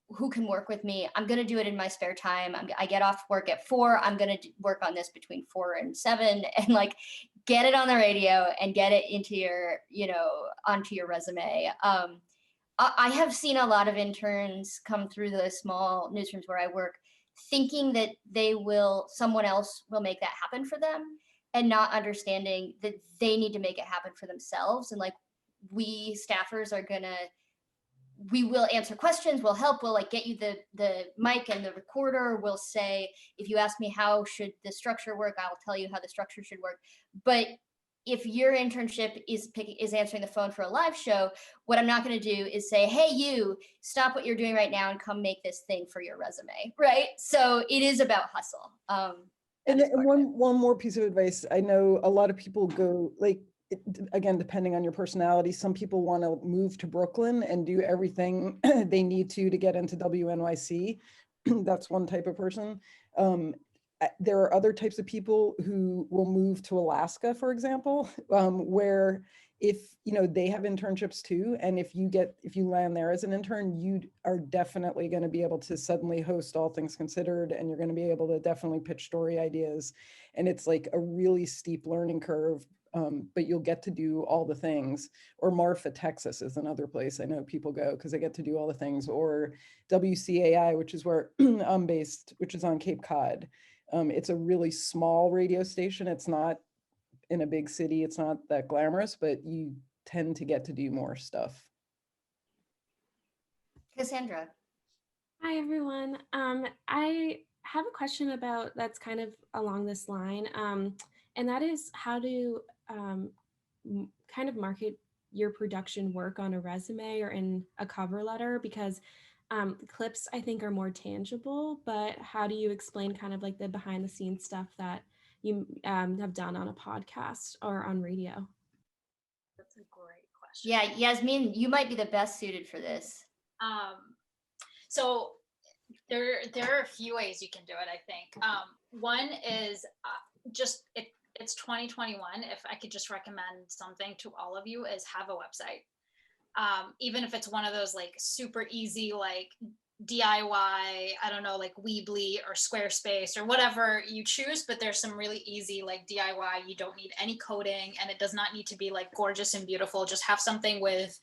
Who can work with me? I'm going to do it in my spare time. I get off work at 4. I'm going to work on this between 4 and 7, and like get it on the radio and get it into your, onto your resume. I have seen a lot of interns come through the small newsrooms where I work, thinking that someone else will make that happen for them, and not understanding that they need to make it happen for themselves. And like, we staffers we will answer questions, we'll help, we'll like get you the mic and the recorder, we'll say, if you ask me how should the structure work, I'll tell you how the structure should work. But if your internship is answering the phone for a live show, what I'm not going to do is say, hey, you stop what you're doing right now and come make this thing for your resume, right? So it is about hustle. And one more piece of advice. I know a lot of people go, like, again, depending on your personality, some people want to move to Brooklyn and do everything they need to get into WNYC. That's one type of person. There are other types of people who will move to Alaska, for example, where if they have internships too, and if you land there as an intern, you are definitely going to be able to suddenly host All Things Considered, and you're going to be able to definitely pitch story ideas. And it's like a really steep learning curve. But you'll get to do all the things. Or Marfa, Texas is another place I know people go because they get to do all the things. Or WCAI, which is where I'm based, which is on Cape Cod. It's a really small radio station. It's not in a big city. It's not that glamorous, but you tend to get to do more stuff. Cassandra. Hi, everyone. I have a question that's kind of along this line. And that is how to kind of market your production work on a resume or in a cover letter, because clips I think are more tangible, but how do you explain kind of like the behind the scenes stuff that you have done on a podcast or on radio? That's a great question. Yeah, Yasmin, you might be the best suited for this. So there are a few ways you can do it, I think. One is it's 2021. If I could just recommend something to all of you, is have a website. Even if it's one of those like super easy, like DIY, I don't know, like Weebly or Squarespace or whatever you choose, but there's some really easy like DIY. You don't need any coding, and it does not need to be like gorgeous and beautiful. Just have something with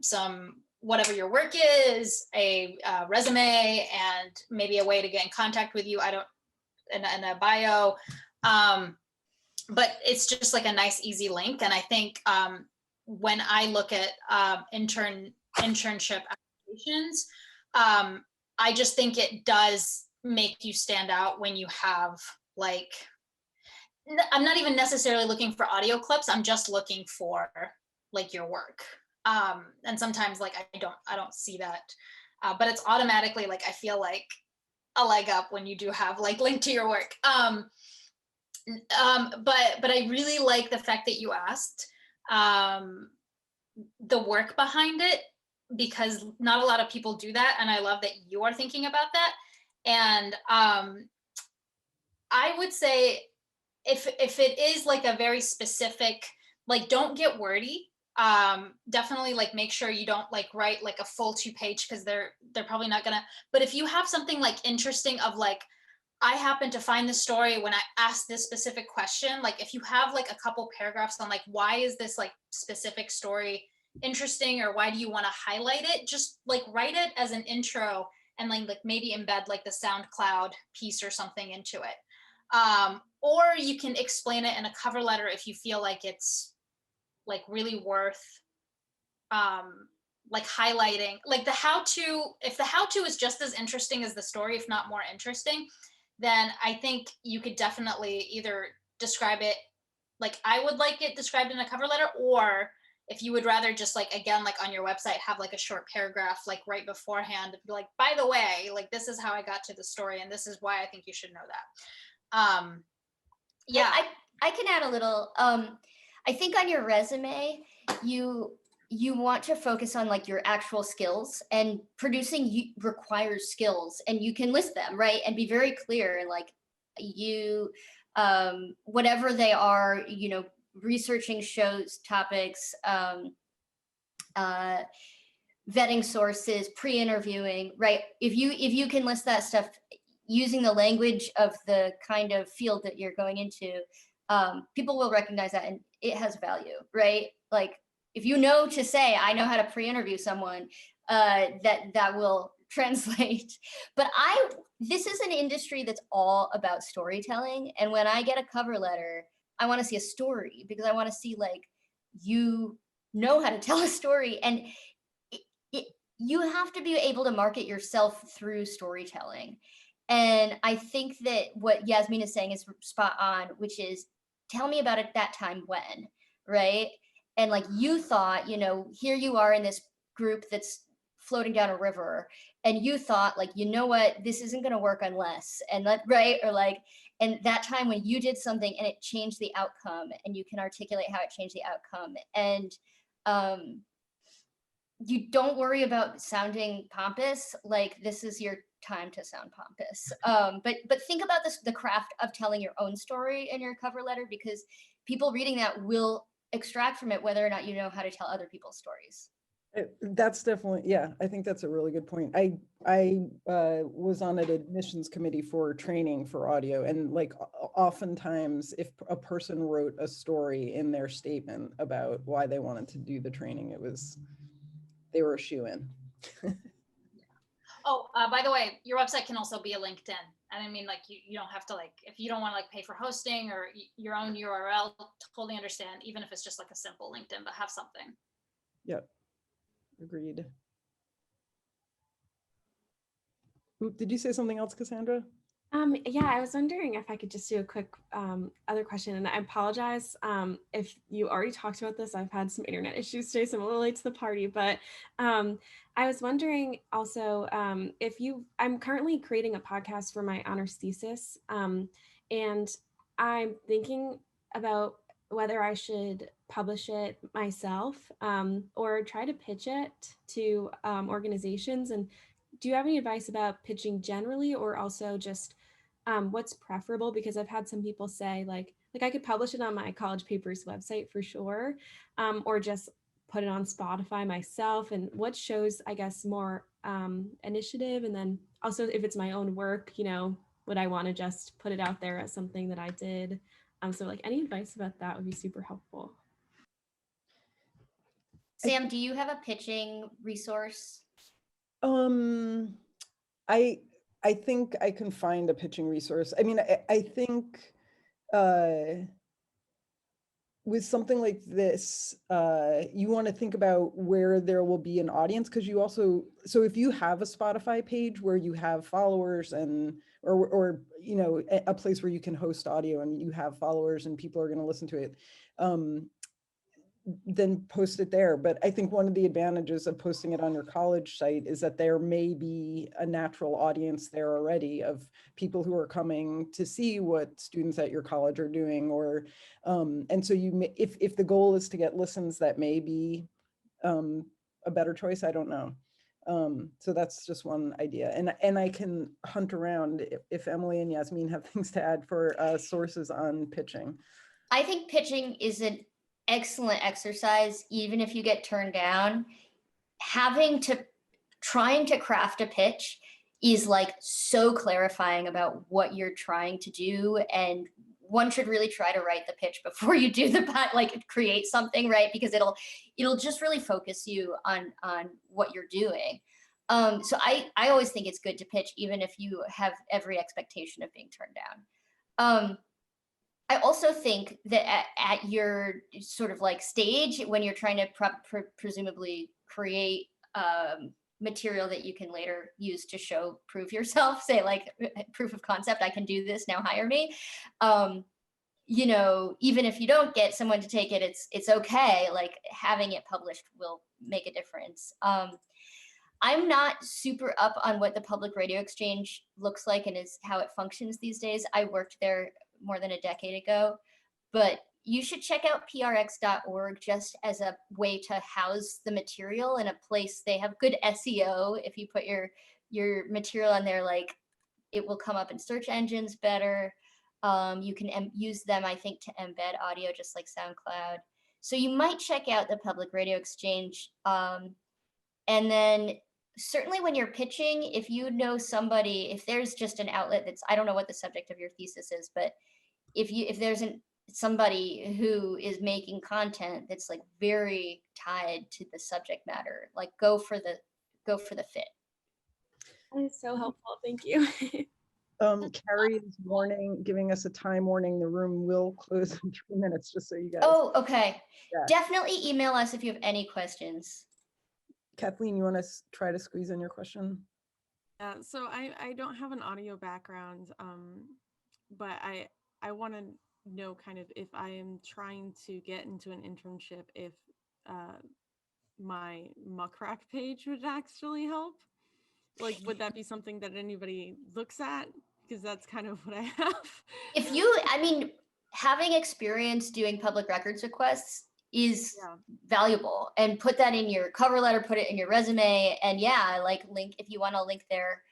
some whatever your work is, a resume, and maybe a way to get in contact with you. And a bio. But it's just like a nice, easy link. And I think when I look at internship applications, I just think it does make you stand out when you have like, I'm not even necessarily looking for audio clips. I'm just looking for like your work. And sometimes like I don't see that, but it's automatically like I feel like a leg up when you do have like link to your work. But I really like the fact that you asked the work behind it, because not a lot of people do that, and I love that you are thinking about that. And I would say if it is like a very specific, like don't get wordy. Definitely like make sure you don't like write like a full 2-page, because they're probably not gonna. But if you have something like interesting of like, I happened to find the story when I asked this specific question. Like, if you have like a couple paragraphs on like, why is this like specific story interesting, or why do you want to highlight it? Just like write it as an intro, and like maybe embed like the SoundCloud piece or something into it. Or you can explain it in a cover letter if you feel like it's like really worth like highlighting. Like the how-to, if the how-to is just as interesting as the story, if not more interesting, then I think you could definitely either describe it like I would like it described in a cover letter, or if you would rather just like, again, like on your website, have like a short paragraph like right beforehand, like, by the way, like this is how I got to the story and this is why I think you should know that. Yeah. I can add a little. I think on your resume, you want to focus on like your actual skills, and producing requires skills, and you can list them, right? And be very clear, like you, whatever they are, you know, researching shows, topics, vetting sources, pre-interviewing, right? If you can list that stuff using the language of the kind of field that you're going into, people will recognize that, and it has value, right? Like if you know to say, I know how to pre-interview someone, that will translate. But this is an industry that's all about storytelling. And when I get a cover letter, I want to see a story, because I want to see like, you know how to tell a story, and you have to be able to market yourself through storytelling. And I think that what Yasmin is saying is spot on, which is, tell me about it that time when, right? And like you thought, you know, here you are in this group that's floating down a river, and you thought like, you know what, this isn't going to work unless, and that, right? Or like, and that time when you did something and it changed the outcome, and you can articulate how it changed the outcome. And you don't worry about sounding pompous, like this is your time to sound pompous. But think about the craft of telling your own story in your cover letter, because people reading that will extract from it whether or not you know how to tell other people's stories. That's definitely, yeah, I think that's a really good point. I was on an admissions committee for training for audio, and like oftentimes if a person wrote a story in their statement about why they wanted to do the training, they were a shoo-in. Oh, by the way, your website can also be a LinkedIn. And I mean, like, you don't have to, like, if you don't want to like pay for hosting or your own URL, totally understand, even if it's just like a simple LinkedIn, but have something. Yep. Agreed. Oop, did you say something else, Cassandra? Yeah, I was wondering if I could just do a quick other question, and I apologize if you already talked about this. I've had some internet issues today, so I'm a little late to the party, but I was wondering also I'm currently creating a podcast for my honors thesis, and I'm thinking about whether I should publish it myself or try to pitch it to organizations. And do you have any advice about pitching generally, or also just what's preferable? Because I've had some people say like I could publish it on my college papers website for sure, or just put it on Spotify myself. And what shows, I guess, more initiative? And then also if it's my own work, you know, would I want to just put it out there as something that I did? So like any advice about that would be super helpful. Sam, do you have a pitching resource? I think I can find a pitching resource. I mean, I think with something like this, you want to think about where there will be an audience, because you also, so if you have a Spotify page where you have followers and, or you know, a place where you can host audio and you have followers and people are going to listen to it, then post it there. But I think one of the advantages of posting it on your college site is that there may be a natural audience there already of people who are coming to see what students at your college are doing, or and so you may, if the goal is to get listens, that may be a better choice. I don't know. So that's just one idea, and I can hunt around if Emily and Yasmin have things to add for sources on pitching. I think pitching is an excellent exercise, even if you get turned down. Trying to craft a pitch is like so clarifying about what you're trying to do. And one should really try to write the pitch before you do like create something, right? Because it'll just really focus you on what you're doing. So I always think it's good to pitch, even if you have every expectation of being turned down. I also think that at your sort of like stage, when you're trying to presumably create material that you can later use to prove yourself, say like proof of concept, I can do this, now hire me. You know, even if you don't get someone to take it, it's okay. Like having it published will make a difference. I'm not super up on what the Public Radio Exchange looks like and how it functions these days. I worked there more than a decade ago, but you should check out prx.org just as a way to house the material in a place. They have good SEO. If you put your material on there, like it will come up in search engines better. You can use them, I think, to embed audio just like SoundCloud. So you might check out the Public Radio Exchange. And then certainly when you're pitching, if you know somebody, if there's just an outlet that's, I don't know what the subject of your thesis is, but if there's somebody who is making content that's like very tied to the subject matter, like go for the fit. That is so helpful. Thank you. Carrie is giving us a time warning. The room will close in 3 minutes, just so you guys. Oh, okay. Yeah. Definitely email us if you have any questions. Kathleen, you want to try to squeeze in your question? Yeah, so I don't have an audio background, but I want to know kind of if I am trying to get into an internship, if my muck rack page would actually help. Like, would that be something that anybody looks at? Because that's kind of what I have. I mean, having experience doing public records requests is valuable, and put that in your cover letter, put it in your resume, and link if you want to link there.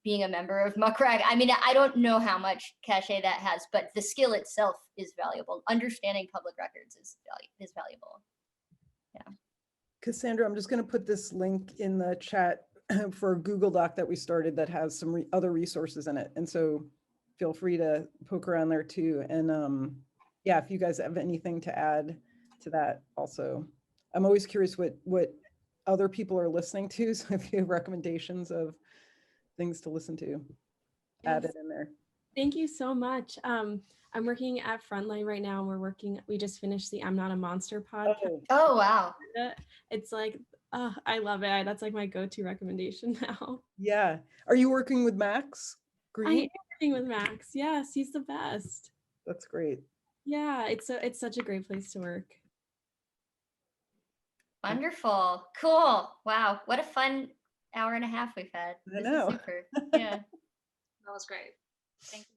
Being a member of Muckrack. I mean, I don't know how much cachet that has, but the skill itself is valuable. Understanding public records is valuable. Yeah. Cassandra, I'm just going to put this link in the chat for a Google Doc that we started that has some other resources in it. And so feel free to poke around there too. And yeah, if you guys have anything to add to that also. I'm always curious what other people are listening to. So if you have recommendations of things to listen to, add it in there. Thank you so much. I'm working at Frontline right now, and we just finished the I'm Not a Monster podcast. Oh wow. It's like, I love it. That's like my go-to recommendation now. Yeah. Are you working with Max Green? I am working with Max. Yes, he's the best. That's great. Yeah, it's such a great place to work. Wonderful. Cool. Wow. What a fun hour and a half we've had. I know. This is super. Yeah. That was great. Thank you.